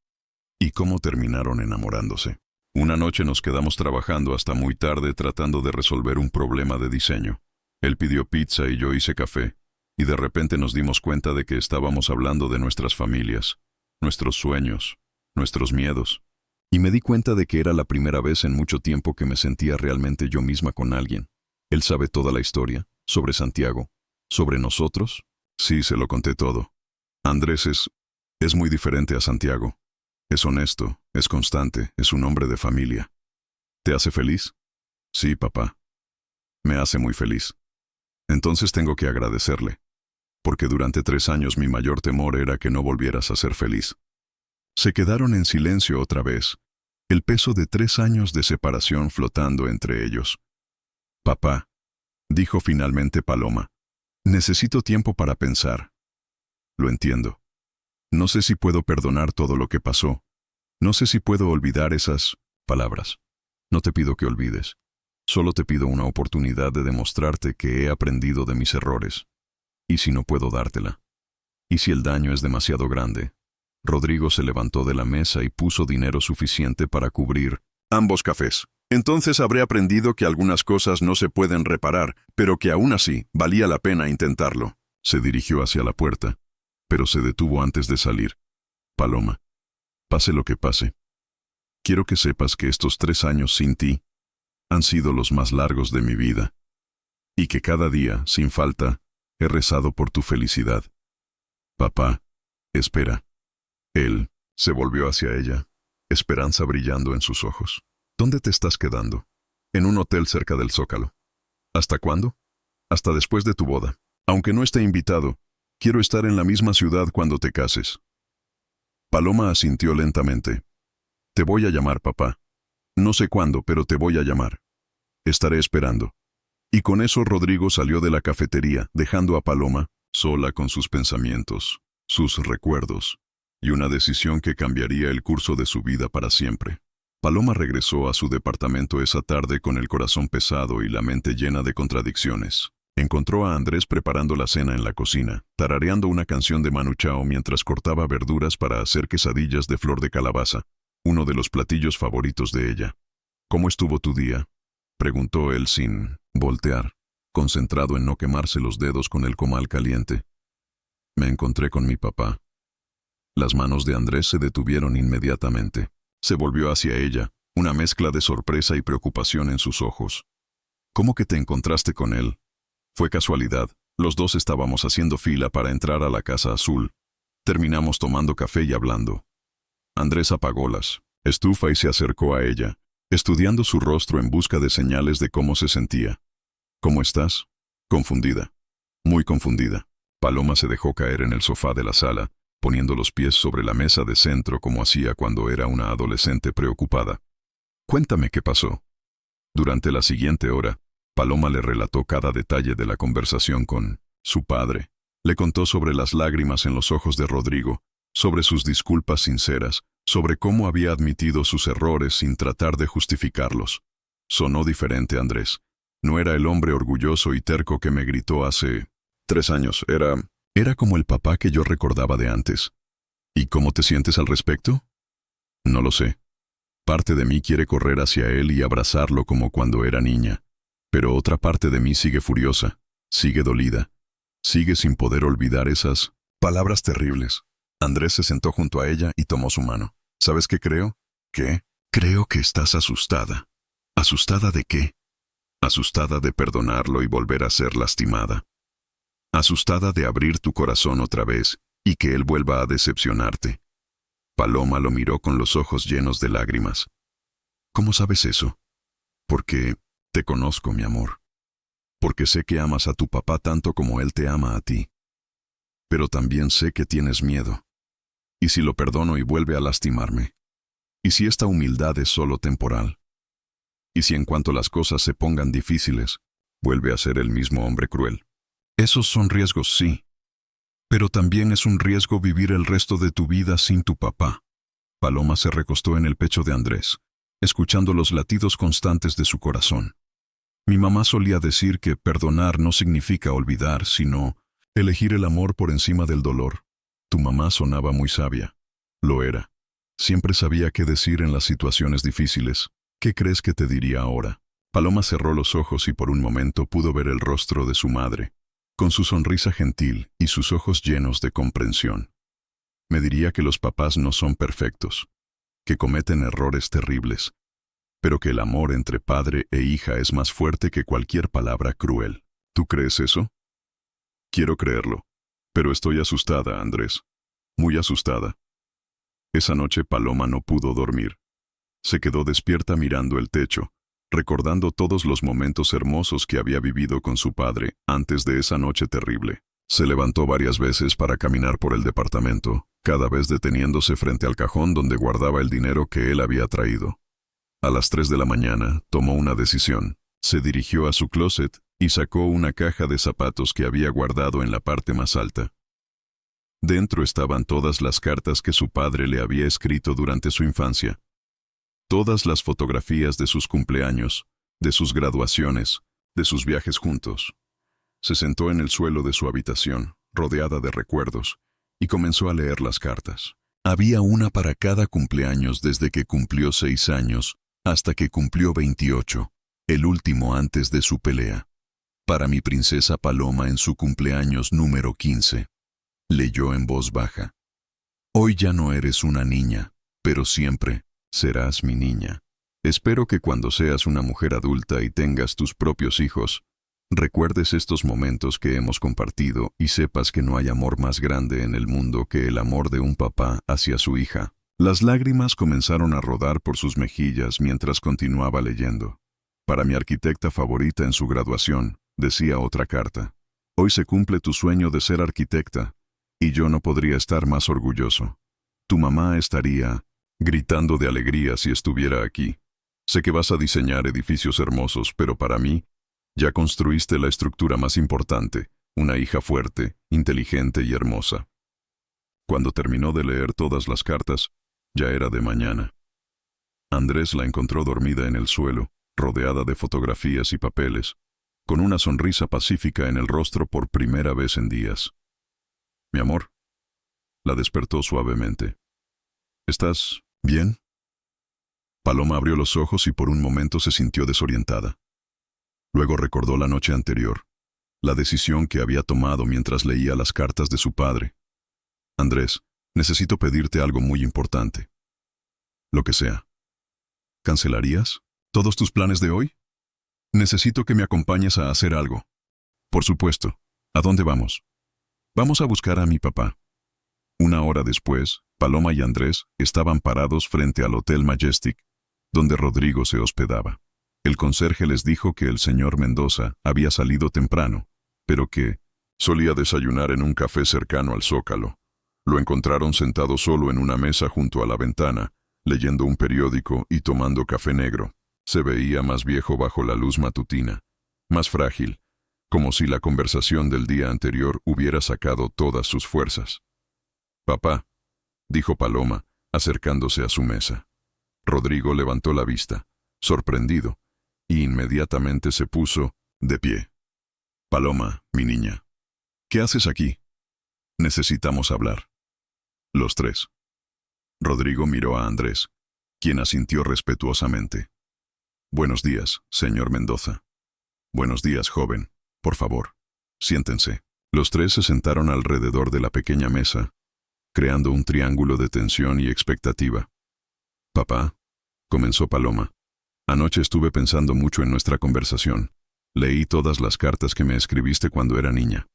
¿Y cómo terminaron enamorándose? Una noche nos quedamos trabajando hasta muy tarde tratando de resolver un problema de diseño. Él pidió pizza y yo hice café, y de repente nos dimos cuenta de que estábamos hablando de nuestras familias, nuestros sueños, nuestros miedos. Y me di cuenta de que era la primera vez en mucho tiempo que me sentía realmente yo misma con alguien. Él sabe toda la historia, sobre Santiago, sobre nosotros. Sí, se lo conté todo. Andrés es muy diferente a Santiago. Es honesto, es constante, es un hombre de familia. ¿Te hace feliz? Sí, papá. Me hace muy feliz. Entonces tengo que agradecerle, porque durante 3 años mi mayor temor era que no volvieras a ser feliz. Se quedaron en silencio otra vez, el peso de 3 años de separación flotando entre ellos. Papá, dijo finalmente Paloma, necesito tiempo para pensar. Lo entiendo. No sé si puedo perdonar todo lo que pasó. No sé si puedo olvidar esas palabras. No te pido que olvides. Solo te pido una oportunidad de demostrarte que he aprendido de mis errores. ¿Y si no puedo dártela? ¿Y si el daño es demasiado grande? Rodrigo se levantó de la mesa y puso dinero suficiente para cubrir ambos cafés. Entonces habré aprendido que algunas cosas no se pueden reparar, pero que aún así valía la pena intentarlo. Se dirigió hacia la puerta, pero se detuvo antes de salir. Paloma, pase lo que pase. Quiero que sepas que estos 3 años sin ti han sido los más largos de mi vida, y que cada día, sin falta, he rezado por tu felicidad. Papá, espera. Él se volvió hacia ella, esperanza brillando en sus ojos. ¿Dónde te estás quedando? En un hotel cerca del Zócalo. ¿Hasta cuándo? Hasta después de tu boda. Aunque no esté invitado, quiero estar en la misma ciudad cuando te cases. Paloma asintió lentamente. Te voy a llamar, papá. No sé cuándo, pero te voy a llamar. Estaré esperando. Y con eso Rodrigo salió de la cafetería, dejando a Paloma sola con sus pensamientos, sus recuerdos, y una decisión que cambiaría el curso de su vida para siempre. Paloma regresó a su departamento esa tarde con el corazón pesado y la mente llena de contradicciones. Encontró a Andrés preparando la cena en la cocina, tarareando una canción de Manu Chao mientras cortaba verduras para hacer quesadillas de flor de calabaza, uno de los platillos favoritos de ella. ¿Cómo estuvo tu día?, preguntó él sin voltear, concentrado en no quemarse los dedos con el comal caliente. Me encontré con mi papá. Las manos de Andrés se detuvieron inmediatamente. Se volvió hacia ella, una mezcla de sorpresa y preocupación en sus ojos. ¿Cómo que te encontraste con él? Fue casualidad. Los dos estábamos haciendo fila para entrar a la Casa Azul. Terminamos tomando café y hablando. Andrés apagó las estufa y se acercó a ella, estudiando su rostro en busca de señales de cómo se sentía. ¿Cómo estás? Confundida. Muy confundida. Paloma se dejó caer en el sofá de la sala, poniendo los pies sobre la mesa de centro como hacía cuando era una adolescente preocupada. Cuéntame qué pasó. Durante la siguiente hora, Paloma le relató cada detalle de la conversación con su padre. Le contó sobre las lágrimas en los ojos de Rodrigo, sobre sus disculpas sinceras, sobre cómo había admitido sus errores sin tratar de justificarlos. Sonó diferente Andrés. No era el hombre orgulloso y terco que me gritó hace 3 años. Era como el papá que yo recordaba de antes. ¿Y cómo te sientes al respecto? No lo sé. Parte de mí quiere correr hacia él y abrazarlo como cuando era niña. Pero otra parte de mí sigue furiosa, sigue dolida, Sigue sin poder olvidar esas palabras terribles. Andrés se sentó junto a ella y tomó su mano. ¿Sabes qué creo? ¿Qué? Creo que estás asustada. ¿Asustada de qué? Asustada de perdonarlo y volver a ser lastimada. Asustada de abrir tu corazón otra vez y que él vuelva a decepcionarte. Paloma lo miró con los ojos llenos de lágrimas. ¿Cómo sabes eso? Porque te conozco, mi amor. Porque sé que amas a tu papá tanto como él te ama a ti. Pero también sé que tienes miedo. ¿Y si lo perdono y vuelve a lastimarme? ¿Y si esta humildad es solo temporal? ¿Y si en cuanto las cosas se pongan difíciles, vuelve a ser el mismo hombre cruel? Esos son riesgos, sí. Pero también es un riesgo vivir el resto de tu vida sin tu papá. Paloma se recostó en el pecho de Andrés, escuchando los latidos constantes de su corazón. Mi mamá solía decir que perdonar no significa olvidar, sino elegir el amor por encima del dolor. Tu mamá sonaba muy sabia. Lo era. Siempre sabía qué decir en las situaciones difíciles. ¿Qué crees que te diría ahora? Paloma cerró los ojos y por un momento pudo ver el rostro de su madre, con su sonrisa gentil y sus ojos llenos de comprensión. Me diría que los papás no son perfectos, que cometen errores terribles, pero que el amor entre padre e hija es más fuerte que cualquier palabra cruel. ¿Tú crees eso? Quiero creerlo, pero estoy asustada, Andrés. Muy asustada. Esa noche Paloma no pudo dormir. Se quedó despierta mirando el techo, recordando todos los momentos hermosos que había vivido con su padre antes de esa noche terrible. Se levantó varias veces para caminar por el departamento, cada vez deteniéndose frente al cajón donde guardaba el dinero que él había traído. A las 3 de la mañana tomó una decisión. Se dirigió a su closet y sacó una caja de zapatos que había guardado en la parte más alta. Dentro estaban todas las cartas que su padre le había escrito durante su infancia. Todas las fotografías de sus cumpleaños, de sus graduaciones, de sus viajes juntos. Se sentó en el suelo de su habitación, rodeada de recuerdos, y comenzó a leer las cartas. Había una para cada cumpleaños desde que cumplió 6 años hasta que cumplió 28, el último antes de su pelea. Para mi princesa Paloma en su cumpleaños número 15. Leyó en voz baja. Hoy ya no eres una niña, pero siempre serás mi niña. Espero que cuando seas una mujer adulta y tengas tus propios hijos, recuerdes estos momentos que hemos compartido y sepas que no hay amor más grande en el mundo que el amor de un papá hacia su hija. Las lágrimas comenzaron a rodar por sus mejillas mientras continuaba leyendo. Para mi arquitecta favorita en su graduación, decía otra carta. Hoy se cumple tu sueño de ser arquitecta, y yo no podría estar más orgulloso. Tu mamá estaría gritando de alegría si estuviera aquí. Sé que vas a diseñar edificios hermosos, pero para mí, ya construiste la estructura más importante, una hija fuerte, inteligente y hermosa. Cuando terminó de leer todas las cartas, ya era de mañana. Andrés la encontró dormida en el suelo, rodeada de fotografías y papeles, con una sonrisa pacífica en el rostro por primera vez en días. Mi amor, la despertó suavemente. ¿Estás bien? Paloma abrió los ojos y por un momento se sintió desorientada. Luego recordó la noche anterior, la decisión que había tomado mientras leía las cartas de su padre. Andrés, necesito pedirte algo muy importante. Lo que sea. ¿Cancelarías todos tus planes de hoy? Necesito que me acompañes a hacer algo. Por supuesto. ¿A dónde vamos? Vamos a buscar a mi papá. Una hora después, Paloma y Andrés estaban parados frente al Hotel Majestic, donde Rodrigo se hospedaba. El conserje les dijo que el señor Mendoza había salido temprano, pero que solía desayunar en un café cercano al Zócalo. Lo encontraron sentado solo en una mesa junto a la ventana, leyendo un periódico y tomando café negro. Se veía más viejo bajo la luz matutina, más frágil, como si la conversación del día anterior hubiera sacado todas sus fuerzas. «Papá», dijo Paloma, acercándose a su mesa. Rodrigo levantó la vista, sorprendido, y inmediatamente se puso de pie. «Paloma, mi niña, ¿qué haces aquí? Necesitamos hablar». Los tres. Rodrigo miró a Andrés, quien asintió respetuosamente. «Buenos días, señor Mendoza». «Buenos días, joven. Por favor, siéntense». Los tres se sentaron alrededor de la pequeña mesa, creando un triángulo de tensión y expectativa. «Papá», comenzó Paloma, «anoche estuve pensando mucho en nuestra conversación. Leí todas las cartas que me escribiste cuando era niña».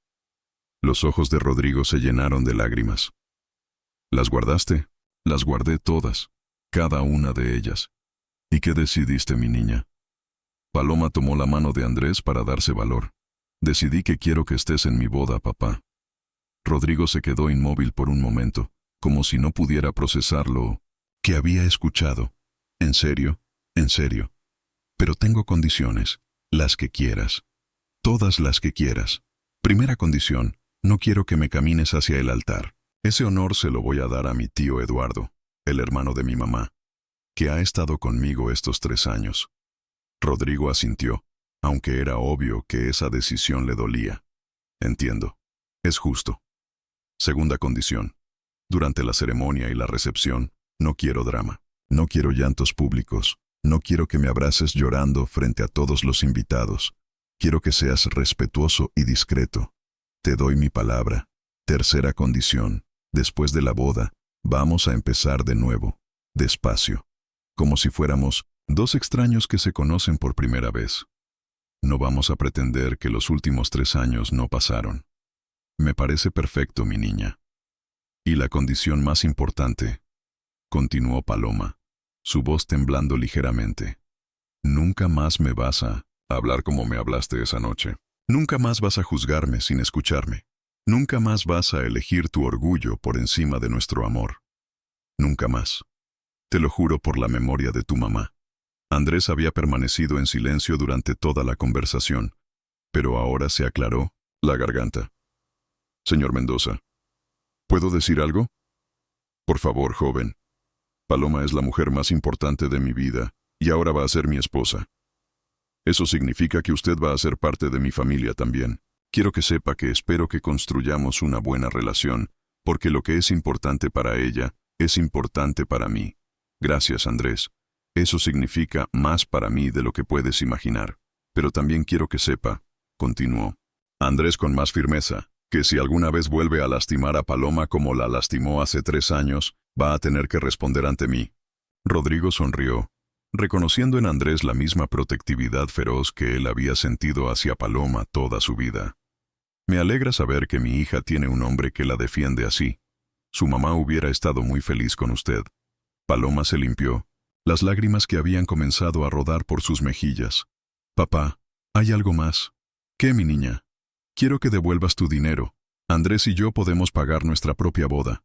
Los ojos de Rodrigo se llenaron de lágrimas. «¿Las guardaste?» «Las guardé todas, cada una de ellas». «¿Y qué decidiste, mi niña?» Paloma tomó la mano de Andrés para darse valor. «Decidí que quiero que estés en mi boda, papá». Rodrigo se quedó inmóvil por un momento, como si no pudiera procesar lo que había escuchado. «¿En serio? En serio. Pero tengo condiciones, las que quieras. Todas las que quieras. Primera condición, no quiero que me camines hacia el altar. Ese honor se lo voy a dar a mi tío Eduardo, el hermano de mi mamá, que ha estado conmigo estos 3 años». Rodrigo asintió, aunque era obvio que esa decisión le dolía. «Entiendo. Es justo». Segunda condición. Durante la ceremonia y la recepción, no quiero drama. No quiero llantos públicos. No quiero que me abraces llorando frente a todos los invitados. Quiero que seas respetuoso y discreto. Te doy mi palabra. Tercera condición. Después de la boda, vamos a empezar de nuevo, despacio, como si fuéramos 2 extraños que se conocen por primera vez. No vamos a pretender que los últimos 3 años no pasaron. Me parece perfecto, mi niña. Y la condición más importante, continuó Paloma, su voz temblando ligeramente. Nunca más me vas a hablar como me hablaste esa noche. Nunca más vas a juzgarme sin escucharme. Nunca más vas a elegir tu orgullo por encima de nuestro amor. Nunca más. Te lo juro por la memoria de tu mamá. Andrés había permanecido en silencio durante toda la conversación, pero ahora se aclaró la garganta. «Señor Mendoza, ¿puedo decir algo?» «Por favor, joven. Paloma es la mujer más importante de mi vida y ahora va a ser mi esposa. Eso significa que usted va a ser parte de mi familia también. Quiero que sepa que espero que construyamos una buena relación, porque lo que es importante para ella es importante para mí. Gracias, Andrés. Eso significa más para mí de lo que puedes imaginar. Pero también quiero que sepa», continuó Andrés con más firmeza, «que si alguna vez vuelve a lastimar a Paloma como la lastimó hace 3 años, va a tener que responder ante mí». Rodrigo sonrió, reconociendo en Andrés la misma protectividad feroz que él había sentido hacia Paloma toda su vida. «Me alegra saber que mi hija tiene un hombre que la defiende así. Su mamá hubiera estado muy feliz con usted». Paloma se limpió las lágrimas que habían comenzado a rodar por sus mejillas. «Papá, hay algo más». «¿Qué, mi niña?» «Quiero que devuelvas tu dinero. Andrés y yo podemos pagar nuestra propia boda.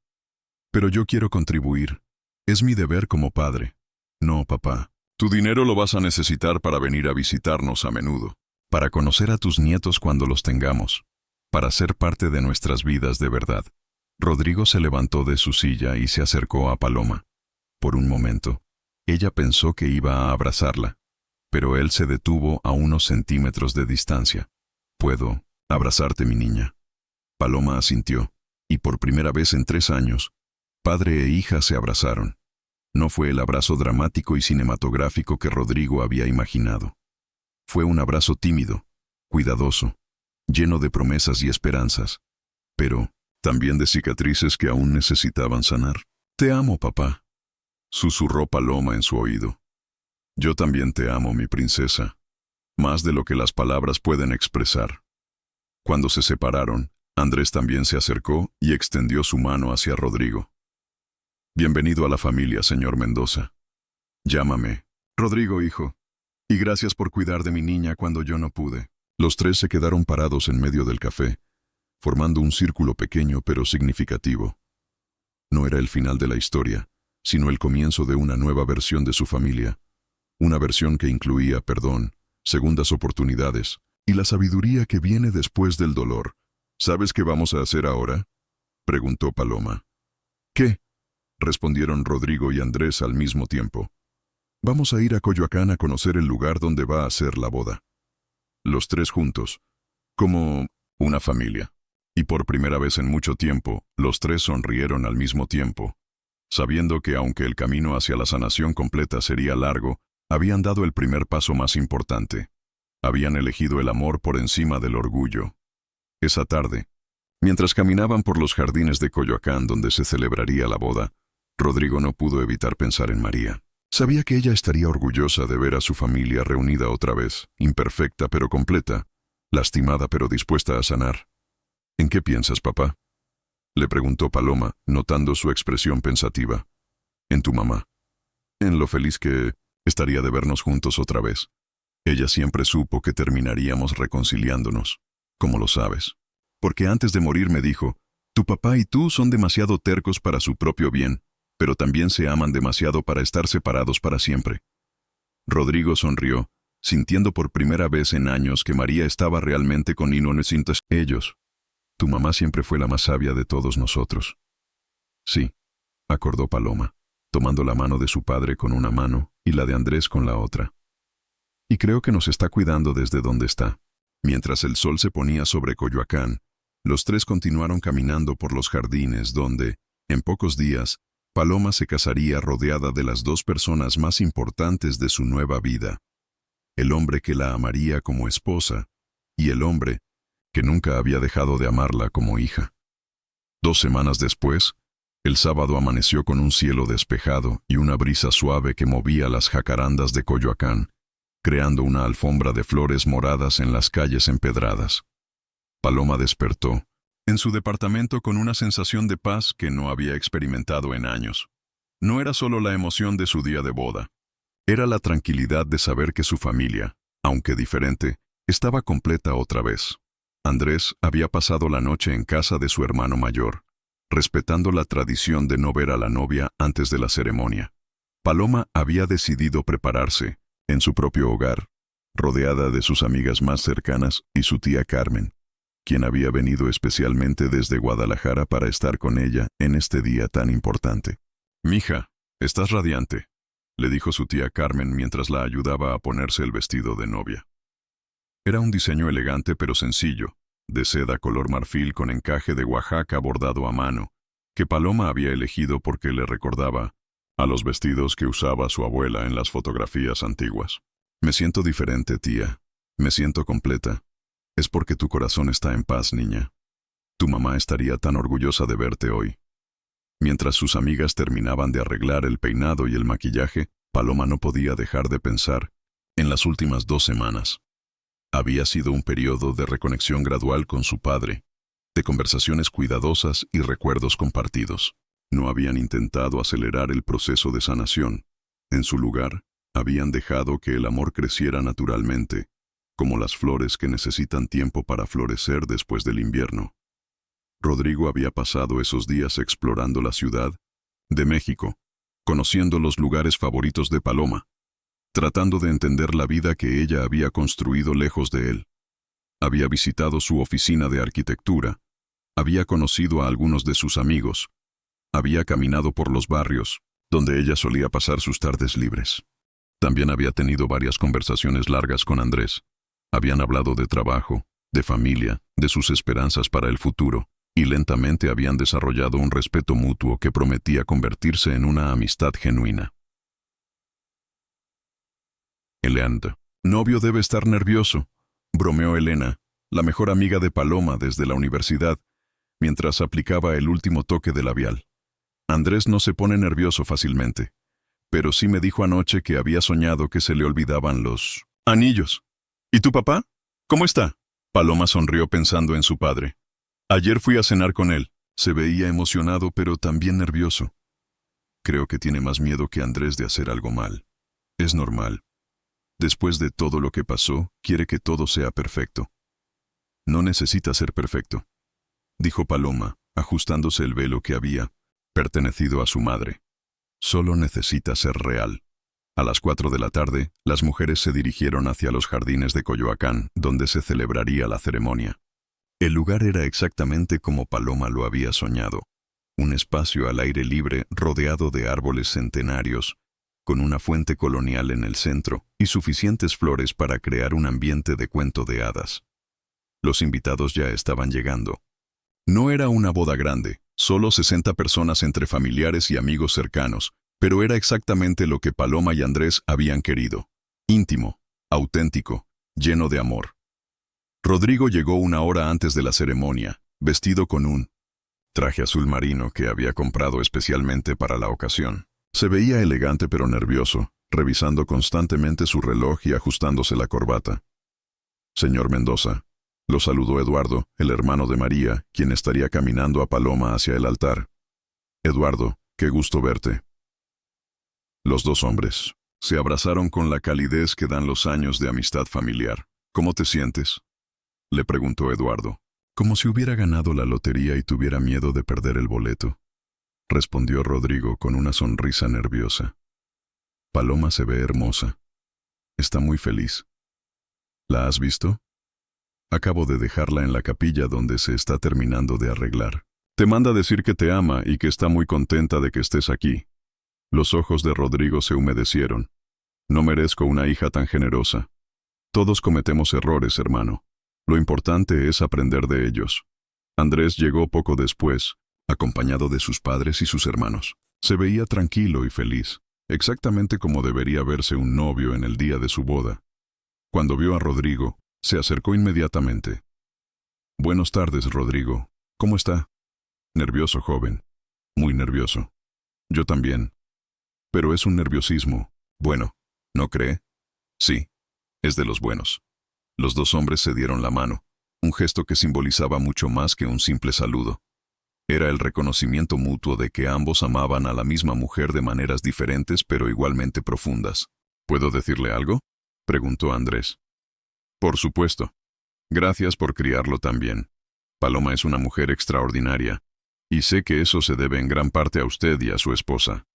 Pero yo quiero contribuir. Es mi deber como padre». «No, papá. Tu dinero lo vas a necesitar para venir a visitarnos a menudo, para conocer a tus nietos cuando los tengamos, para ser parte de nuestras vidas de verdad». Rodrigo se levantó de su silla y se acercó a Paloma. Por un momento, ella pensó que iba a abrazarla, pero él se detuvo a unos centímetros de distancia. «¿Puedo abrazarte, mi niña?» Paloma asintió, y por primera vez en 3 años, padre e hija se abrazaron. No fue el abrazo dramático y cinematográfico que Rodrigo había imaginado. Fue un abrazo tímido, cuidadoso, lleno de promesas y esperanzas, pero también de cicatrices que aún necesitaban sanar. «Te amo, papá», susurró Paloma en su oído. «Yo también te amo, mi princesa, más de lo que las palabras pueden expresar». Cuando se separaron, Andrés también se acercó y extendió su mano hacia Rodrigo. «Bienvenido a la familia, señor Mendoza. Llámame Rodrigo, hijo, y gracias por cuidar de mi niña cuando yo no pude». Los 3 se quedaron parados en medio del café, formando un círculo pequeño pero significativo. No era el final de la historia, sino el comienzo de una nueva versión de su familia, una versión que incluía perdón, segundas oportunidades y la sabiduría que viene después del dolor. «¿Sabes qué vamos a hacer ahora?», preguntó Paloma. «¿Qué?», respondieron Rodrigo y Andrés al mismo tiempo. «Vamos a ir a Coyoacán a conocer el lugar donde va a ser la boda». Los 3 juntos, como una familia. Y por primera vez en mucho tiempo, los 3 sonrieron al mismo tiempo, sabiendo que aunque el camino hacia la sanación completa sería largo, habían dado el primer paso más importante. Habían elegido el amor por encima del orgullo. Esa tarde, Mientras caminaban por los jardines de Coyoacán donde se celebraría la boda, Rodrigo no pudo evitar pensar en María. Sabía que ella estaría orgullosa de ver a su familia reunida otra vez, imperfecta pero completa, lastimada pero dispuesta a sanar. ¿En qué piensas, papá?, le preguntó Paloma, notando su expresión pensativa. En tu mamá. En lo feliz que estaría de vernos juntos otra vez. Ella siempre supo que terminaríamos reconciliándonos. ¿Cómo lo sabes? Porque antes de morir me dijo, tu papá y tú son demasiado tercos para su propio bien, pero también se aman demasiado para estar separados para siempre. Rodrigo sonrió, sintiendo por primera vez en años que María estaba realmente con inocentes ellos. Tu mamá siempre fue la más sabia de todos nosotros. Sí, acordó Paloma, tomando la mano de su padre con una mano y la de Andrés con la otra. Y creo que nos está cuidando desde donde está. Mientras el sol se ponía sobre Coyoacán, los tres continuaron caminando por los jardines donde, en pocos días, Paloma se casaría rodeada de las dos personas más importantes de su nueva vida. El hombre que la amaría como esposa y el hombre que nunca había dejado de amarla como hija. 2 semanas después, el sábado amaneció con un cielo despejado y una brisa suave que movía las jacarandas de Coyoacán, creando una alfombra de flores moradas en las calles empedradas. Paloma despertó en su departamento con una sensación de paz que no había experimentado en años. No era solo la emoción de su día de boda. Era la tranquilidad de saber que su familia, aunque diferente, estaba completa otra vez. Andrés había pasado la noche en casa de su hermano mayor, respetando la tradición de no ver a la novia antes de la ceremonia. Paloma había decidido prepararse, en su propio hogar, rodeada de sus amigas más cercanas y su tía Carmen, quien había venido especialmente desde Guadalajara para estar con ella en este día tan importante. «Mija, estás radiante», le dijo su tía Carmen mientras la ayudaba a ponerse el vestido de novia. Era un diseño elegante pero sencillo, de seda color marfil con encaje de Oaxaca bordado a mano, que Paloma había elegido porque le recordaba a los vestidos que usaba su abuela en las fotografías antiguas. «Me siento diferente, tía. Me siento completa. Es porque tu corazón está en paz, niña. Tu mamá estaría tan orgullosa de verte hoy». Mientras sus amigas terminaban de arreglar el peinado y el maquillaje, Paloma no podía dejar de pensar en las últimas 2 semanas. Había sido un periodo de reconexión gradual con su padre, de conversaciones cuidadosas y recuerdos compartidos. No habían intentado acelerar el proceso de sanación. En su lugar, habían dejado que el amor creciera naturalmente, como las flores que necesitan tiempo para florecer después del invierno. Rodrigo había pasado esos días explorando la ciudad de México, conociendo los lugares favoritos de Paloma, tratando de entender la vida que ella había construido lejos de él. Había visitado su oficina de arquitectura, había conocido a algunos de sus amigos, había caminado por los barrios, donde ella solía pasar sus tardes libres. También había tenido varias conversaciones largas con Andrés. Habían hablado de trabajo, de familia, de sus esperanzas para el futuro, y lentamente habían desarrollado un respeto mutuo que prometía convertirse en una amistad genuina. «Elena, novio debe estar nervioso», bromeó Elena, la mejor amiga de Paloma desde la universidad, mientras aplicaba el último toque de labial. «Andrés no se pone nervioso fácilmente, pero sí me dijo anoche que había soñado que se le olvidaban los anillos. ¿Y tu papá? ¿Cómo está?» Paloma sonrió pensando en su padre. «Ayer fui a cenar con él. Se veía emocionado pero también nervioso. Creo que tiene más miedo que Andrés de hacer algo mal. Es normal. Después de todo lo que pasó, quiere que todo sea perfecto». «No necesita ser perfecto», dijo Paloma, ajustándose el velo que había pertenecido a su madre. «Solo necesita ser real». A las 4 de la tarde, las mujeres se dirigieron hacia los jardines de Coyoacán, donde se celebraría la ceremonia. El lugar era exactamente como Paloma lo había soñado. Un espacio al aire libre rodeado de árboles centenarios, con una fuente colonial en el centro y suficientes flores para crear un ambiente de cuento de hadas. Los invitados ya estaban llegando. No era una boda grande, solo 60 personas entre familiares y amigos cercanos, pero era exactamente lo que Paloma y Andrés habían querido. Íntimo, auténtico, lleno de amor. Rodrigo llegó 1 hora antes de la ceremonia, vestido con un traje azul marino que había comprado especialmente para la ocasión. Se veía elegante pero nervioso, revisando constantemente su reloj y ajustándose la corbata. «Señor Mendoza», lo saludó Eduardo, el hermano de María, quien estaría caminando a Paloma hacia el altar. «Eduardo, qué gusto verte». Los dos hombres se abrazaron con la calidez que dan los años de amistad familiar. «¿Cómo te sientes?», le preguntó Eduardo. «Como si hubiera ganado la lotería y tuviera miedo de perder el boleto», respondió Rodrigo con una sonrisa nerviosa. «Paloma se ve hermosa. Está muy feliz. ¿La has visto? Acabo de dejarla en la capilla donde se está terminando de arreglar. Te manda decir que te ama y que está muy contenta de que estés aquí». Los ojos de Rodrigo se humedecieron. «No merezco una hija tan generosa. Todos cometemos errores, hermano. Lo importante es aprender de ellos». Andrés llegó poco después, acompañado de sus padres y sus hermanos. Se veía tranquilo y feliz, exactamente como debería verse un novio en el día de su boda. Cuando vio a Rodrigo, se acercó inmediatamente. «Buenas tardes, Rodrigo. ¿Cómo está?» «Nervioso, joven. Muy nervioso. Yo también. Pero es un nerviosismo bueno, ¿no cree?» «Sí, es de los buenos». Los dos hombres se dieron la mano, un gesto que simbolizaba mucho más que un simple saludo. Era el reconocimiento mutuo de que ambos amaban a la misma mujer de maneras diferentes pero igualmente profundas. «¿Puedo decirle algo?», preguntó Andrés. «Por supuesto. Gracias por criarlo tan bien. Paloma es una mujer extraordinaria, y sé que eso se debe en gran parte a usted y a su esposa».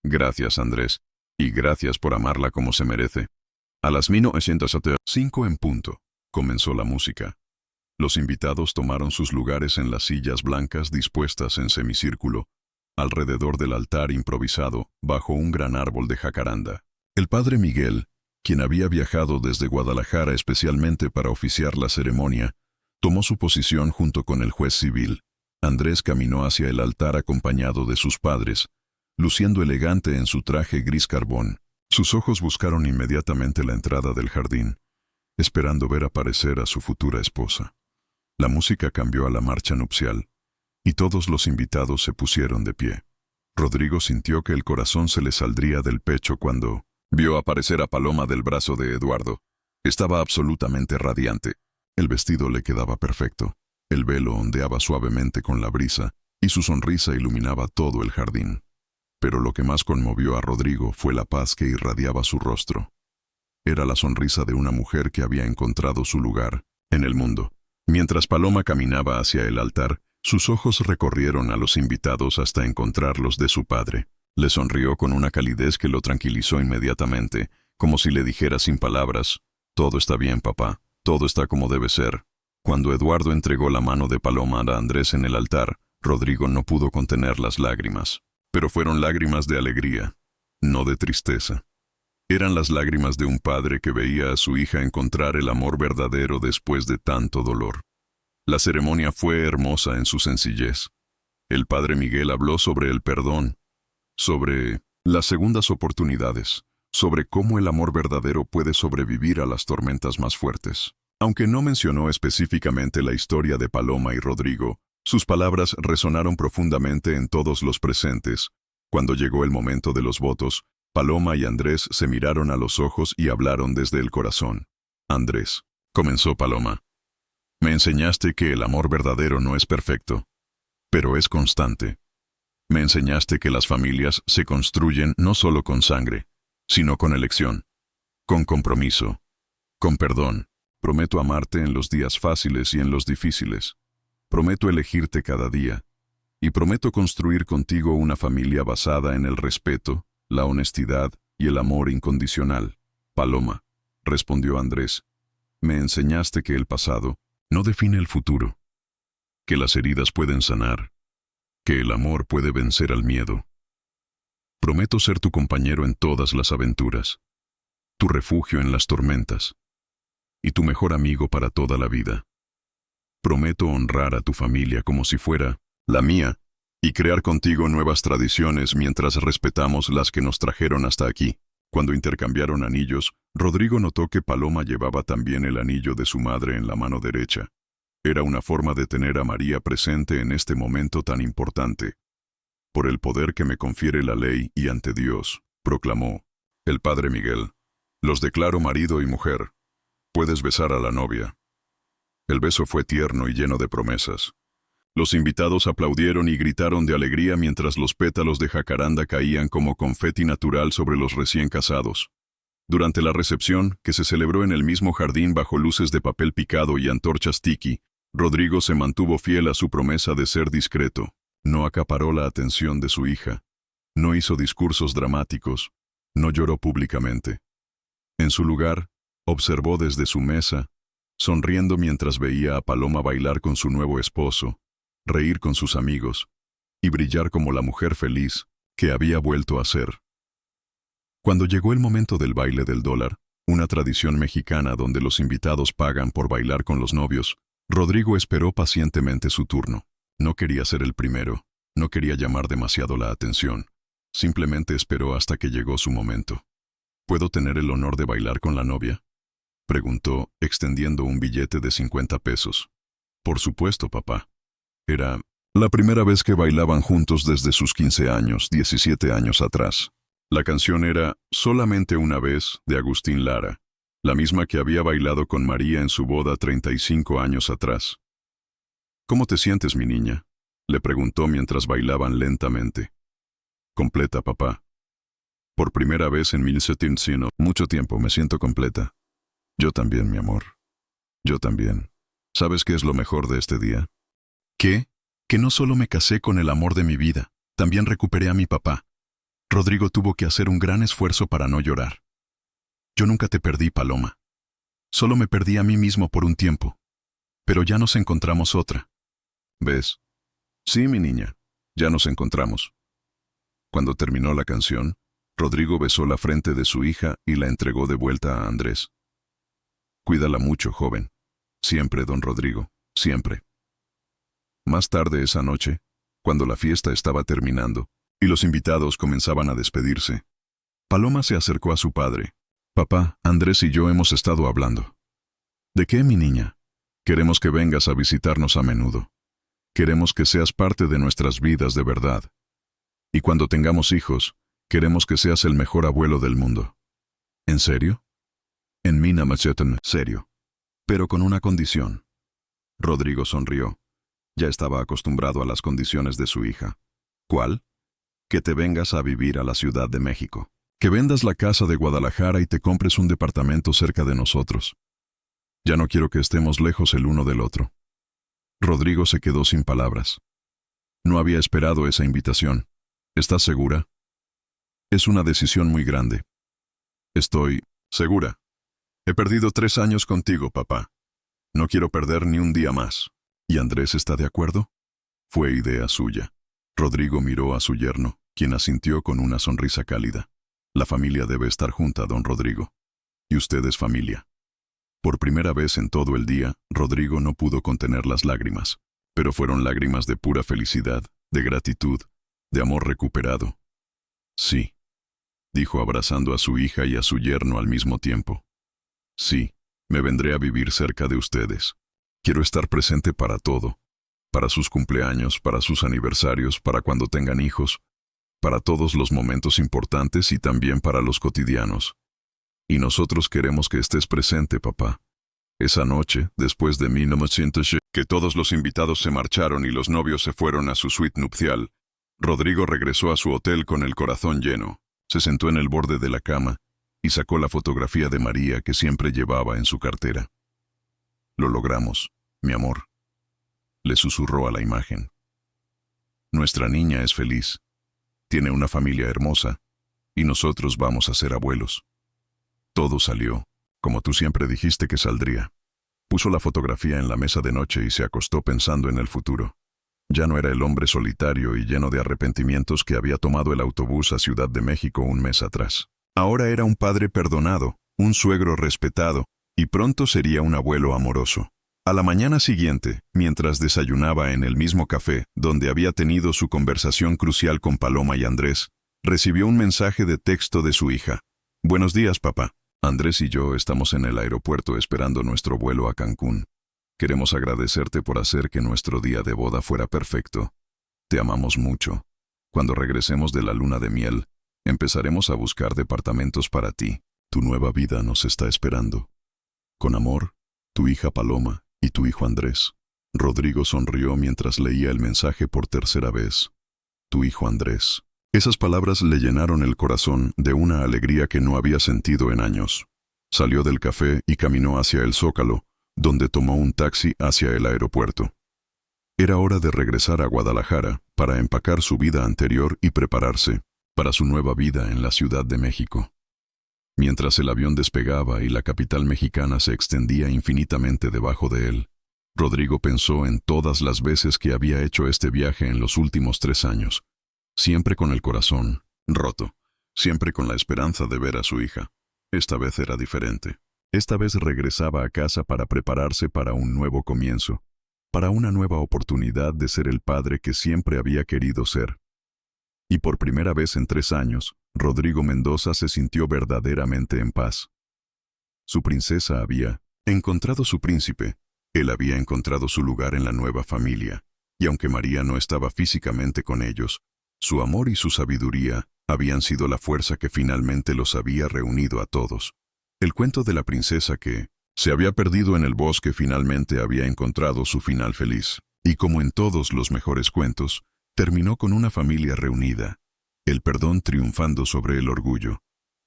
«Gracias, Andrés, y gracias por amarla como se merece». A las 19:05 en punto, comenzó la música. Los invitados tomaron sus lugares en las sillas blancas dispuestas en semicírculo, alrededor del altar improvisado, bajo un gran árbol de jacaranda. El padre Miguel, quien había viajado desde Guadalajara especialmente para oficiar la ceremonia, tomó su posición junto con el juez civil. Andrés caminó hacia el altar acompañado de sus padres, luciendo elegante en su traje gris carbón. Sus ojos buscaron inmediatamente la entrada del jardín, esperando ver aparecer a su futura esposa. La música cambió a la marcha nupcial, y todos los invitados se pusieron de pie. Rodrigo sintió que el corazón se le saldría del pecho cuando vio aparecer a Paloma del brazo de Eduardo. Estaba absolutamente radiante. El vestido le quedaba perfecto, el velo ondeaba suavemente con la brisa, y su sonrisa iluminaba todo el jardín. Pero lo que más conmovió a Rodrigo fue la paz que irradiaba su rostro. Era la sonrisa de una mujer que había encontrado su lugar en el mundo. Mientras Paloma caminaba hacia el altar, sus ojos recorrieron a los invitados hasta encontrarlos de su padre. Le sonrió con una calidez que lo tranquilizó inmediatamente, como si le dijera sin palabras: «Todo está bien, papá, todo está como debe ser». Cuando Eduardo entregó la mano de Paloma a Andrés en el altar, Rodrigo no pudo contener las lágrimas. Pero fueron lágrimas de alegría, no de tristeza. Eran las lágrimas de un padre que veía a su hija encontrar el amor verdadero después de tanto dolor. La ceremonia fue hermosa en su sencillez. El padre Miguel habló sobre el perdón, sobre las segundas oportunidades, sobre cómo el amor verdadero puede sobrevivir a las tormentas más fuertes. Aunque no mencionó específicamente la historia de Paloma y Rodrigo, sus palabras resonaron profundamente en todos los presentes. Cuando llegó el momento de los votos, Paloma y Andrés se miraron a los ojos y hablaron desde el corazón. «Andrés», comenzó Paloma, «me enseñaste que el amor verdadero no es perfecto, pero es constante. Me enseñaste que las familias se construyen no solo con sangre, sino con elección, con compromiso, con perdón. Prometo amarte en los días fáciles y en los difíciles. Prometo elegirte cada día, y prometo construir contigo una familia basada en el respeto, la honestidad y el amor incondicional». «Paloma», respondió Andrés, «me enseñaste que el pasado no define el futuro, que las heridas pueden sanar, que el amor puede vencer al miedo. Prometo ser tu compañero en todas las aventuras, tu refugio en las tormentas, y tu mejor amigo para toda la vida. Prometo honrar a tu familia como si fuera la mía, y crear contigo nuevas tradiciones mientras respetamos las que nos trajeron hasta aquí». Cuando intercambiaron anillos, Rodrigo notó que Paloma llevaba también el anillo de su madre en la mano derecha. Era una forma de tener a María presente en este momento tan importante. Por el poder que me confiere la ley y ante Dios, proclamó el padre Miguel, los declaro marido y mujer. Puedes besar a la novia. El beso fue tierno y lleno de promesas. Los invitados aplaudieron y gritaron de alegría mientras los pétalos de jacaranda caían como confeti natural sobre los recién casados. Durante la recepción, que se celebró en el mismo jardín bajo luces de papel picado y antorchas tiki, Rodrigo se mantuvo fiel a su promesa de ser discreto. No acaparó la atención de su hija. No hizo discursos dramáticos. No lloró públicamente. En su lugar, observó desde su mesa, sonriendo mientras veía a Paloma bailar con su nuevo esposo, reír con sus amigos y brillar como la mujer feliz que había vuelto a ser. Cuando llegó el momento del baile del dólar, una tradición mexicana donde los invitados pagan por bailar con los novios, Rodrigo esperó pacientemente su turno. No quería ser el primero, no quería llamar demasiado la atención. Simplemente esperó hasta que llegó su momento. ¿Puedo tener el honor de bailar con la novia?, preguntó, extendiendo un billete de 50 pesos. Por supuesto, papá. Era la primera vez que bailaban juntos desde sus 15 años, 17 años atrás. La canción era Solamente una vez, de Agustín Lara, la misma que había bailado con María en su boda 35 años atrás. ¿Cómo te sientes, mi niña?, le preguntó mientras bailaban lentamente. Completa, papá. Por primera vez en 1700, mucho tiempo me siento completa. Yo también, mi amor. Yo también. ¿Sabes qué es lo mejor de este día? ¿Qué? Que no solo me casé con el amor de mi vida, también recuperé a mi papá. Rodrigo tuvo que hacer un gran esfuerzo para no llorar. Yo nunca te perdí, Paloma. Solo me perdí a mí mismo por un tiempo. Pero ya nos encontramos otra. ¿Ves? Sí, mi niña, ya nos encontramos. Cuando terminó la canción, Rodrigo besó la frente de su hija y la entregó de vuelta a Andrés. Cuídala mucho, joven. Siempre, don Rodrigo, siempre. Más tarde esa noche, cuando la fiesta estaba terminando y los invitados comenzaban a despedirse, Paloma se acercó a su padre. Papá, Andrés y yo hemos estado hablando. ¿De qué, mi niña? Queremos que vengas a visitarnos a menudo. Queremos que seas parte de nuestras vidas de verdad. Y cuando tengamos hijos, queremos que seas el mejor abuelo del mundo. ¿En serio? En Mina Machetan, serio. Pero con una condición. Rodrigo sonrió. Ya estaba acostumbrado a las condiciones de su hija. ¿Cuál? Que te vengas a vivir a la Ciudad de México. Que vendas la casa de Guadalajara y te compres un departamento cerca de nosotros. Ya no quiero que estemos lejos el uno del otro. Rodrigo se quedó sin palabras. No había esperado esa invitación. ¿Estás segura? Es una decisión muy grande. Estoy segura. He perdido 3 años contigo, papá. No quiero perder ni un día más. ¿Y Andrés está de acuerdo? Fue idea suya. Rodrigo miró a su yerno, quien asintió con una sonrisa cálida. La familia debe estar junta, don Rodrigo. Y usted es familia. Por primera vez en todo el día, Rodrigo no pudo contener las lágrimas, pero fueron lágrimas de pura felicidad, de gratitud, de amor recuperado. Sí, dijo abrazando a su hija y a su yerno al mismo tiempo. Sí, me vendré a vivir cerca de ustedes. Quiero estar presente para todo, para sus cumpleaños, para sus aniversarios, para cuando tengan hijos, para todos los momentos importantes y también para los cotidianos. Y nosotros queremos que estés presente, papá. Esa noche, después de 1900, que todos los invitados se marcharon y los novios se fueron a su suite nupcial, Rodrigo regresó a su hotel con el corazón lleno. Se sentó en el borde de la cama y sacó la fotografía de María que siempre llevaba en su cartera. Lo logramos, mi amor, le susurró a la imagen. Nuestra niña es feliz, tiene una familia hermosa, y nosotros vamos a ser abuelos. Todo salió, como tú siempre dijiste que saldría. Puso la fotografía en la mesa de noche y se acostó pensando en el futuro. Ya no era el hombre solitario y lleno de arrepentimientos que había tomado el autobús a Ciudad de México un mes atrás. Ahora era un padre perdonado, un suegro respetado, y pronto sería un abuelo amoroso. A la mañana siguiente, mientras desayunaba en el mismo café donde había tenido su conversación crucial con Paloma y Andrés, recibió un mensaje de texto de su hija. Buenos días, papá. Andrés y yo estamos en el aeropuerto esperando nuestro vuelo a Cancún. Queremos agradecerte por hacer que nuestro día de boda fuera perfecto. Te amamos mucho. Cuando regresemos de la luna de miel, empezaremos a buscar departamentos para ti. Tu nueva vida nos está esperando. Con amor, tu hija Paloma y tu hijo Andrés. Rodrigo sonrió mientras leía el mensaje por tercera vez. Tu hijo Andrés. Esas palabras le llenaron el corazón de una alegría que no había sentido en años. Salió del café y caminó hacia el Zócalo, donde tomó un taxi hacia el aeropuerto. Era hora de regresar a Guadalajara para empacar su vida anterior y prepararse para su nueva vida en la Ciudad de México. Mientras el avión despegaba y la capital mexicana se extendía infinitamente debajo de él, Rodrigo pensó en todas las veces que había hecho este viaje en los últimos 3 años, siempre con el corazón roto, siempre con la esperanza de ver a su hija. Esta vez era diferente. Esta vez regresaba a casa para prepararse para un nuevo comienzo, para una nueva oportunidad de ser el padre que siempre había querido ser. Y por primera vez en 3 años, Rodrigo Mendoza se sintió verdaderamente en paz. Su princesa había encontrado su príncipe, él había encontrado su lugar en la nueva familia, y aunque María no estaba físicamente con ellos, su amor y su sabiduría habían sido la fuerza que finalmente los había reunido a todos. El cuento de la princesa que se había perdido en el bosque finalmente había encontrado su final feliz, y como en todos los mejores cuentos, terminó con una familia reunida, el perdón triunfando sobre el orgullo,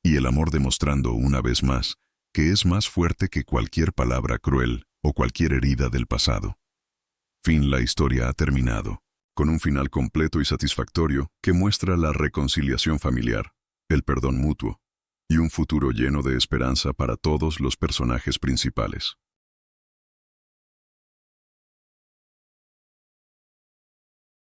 y el amor demostrando una vez más que es más fuerte que cualquier palabra cruel o cualquier herida del pasado. Fin. La historia ha terminado, con un final completo y satisfactorio que muestra la reconciliación familiar, el perdón mutuo, y un futuro lleno de esperanza para todos los personajes principales.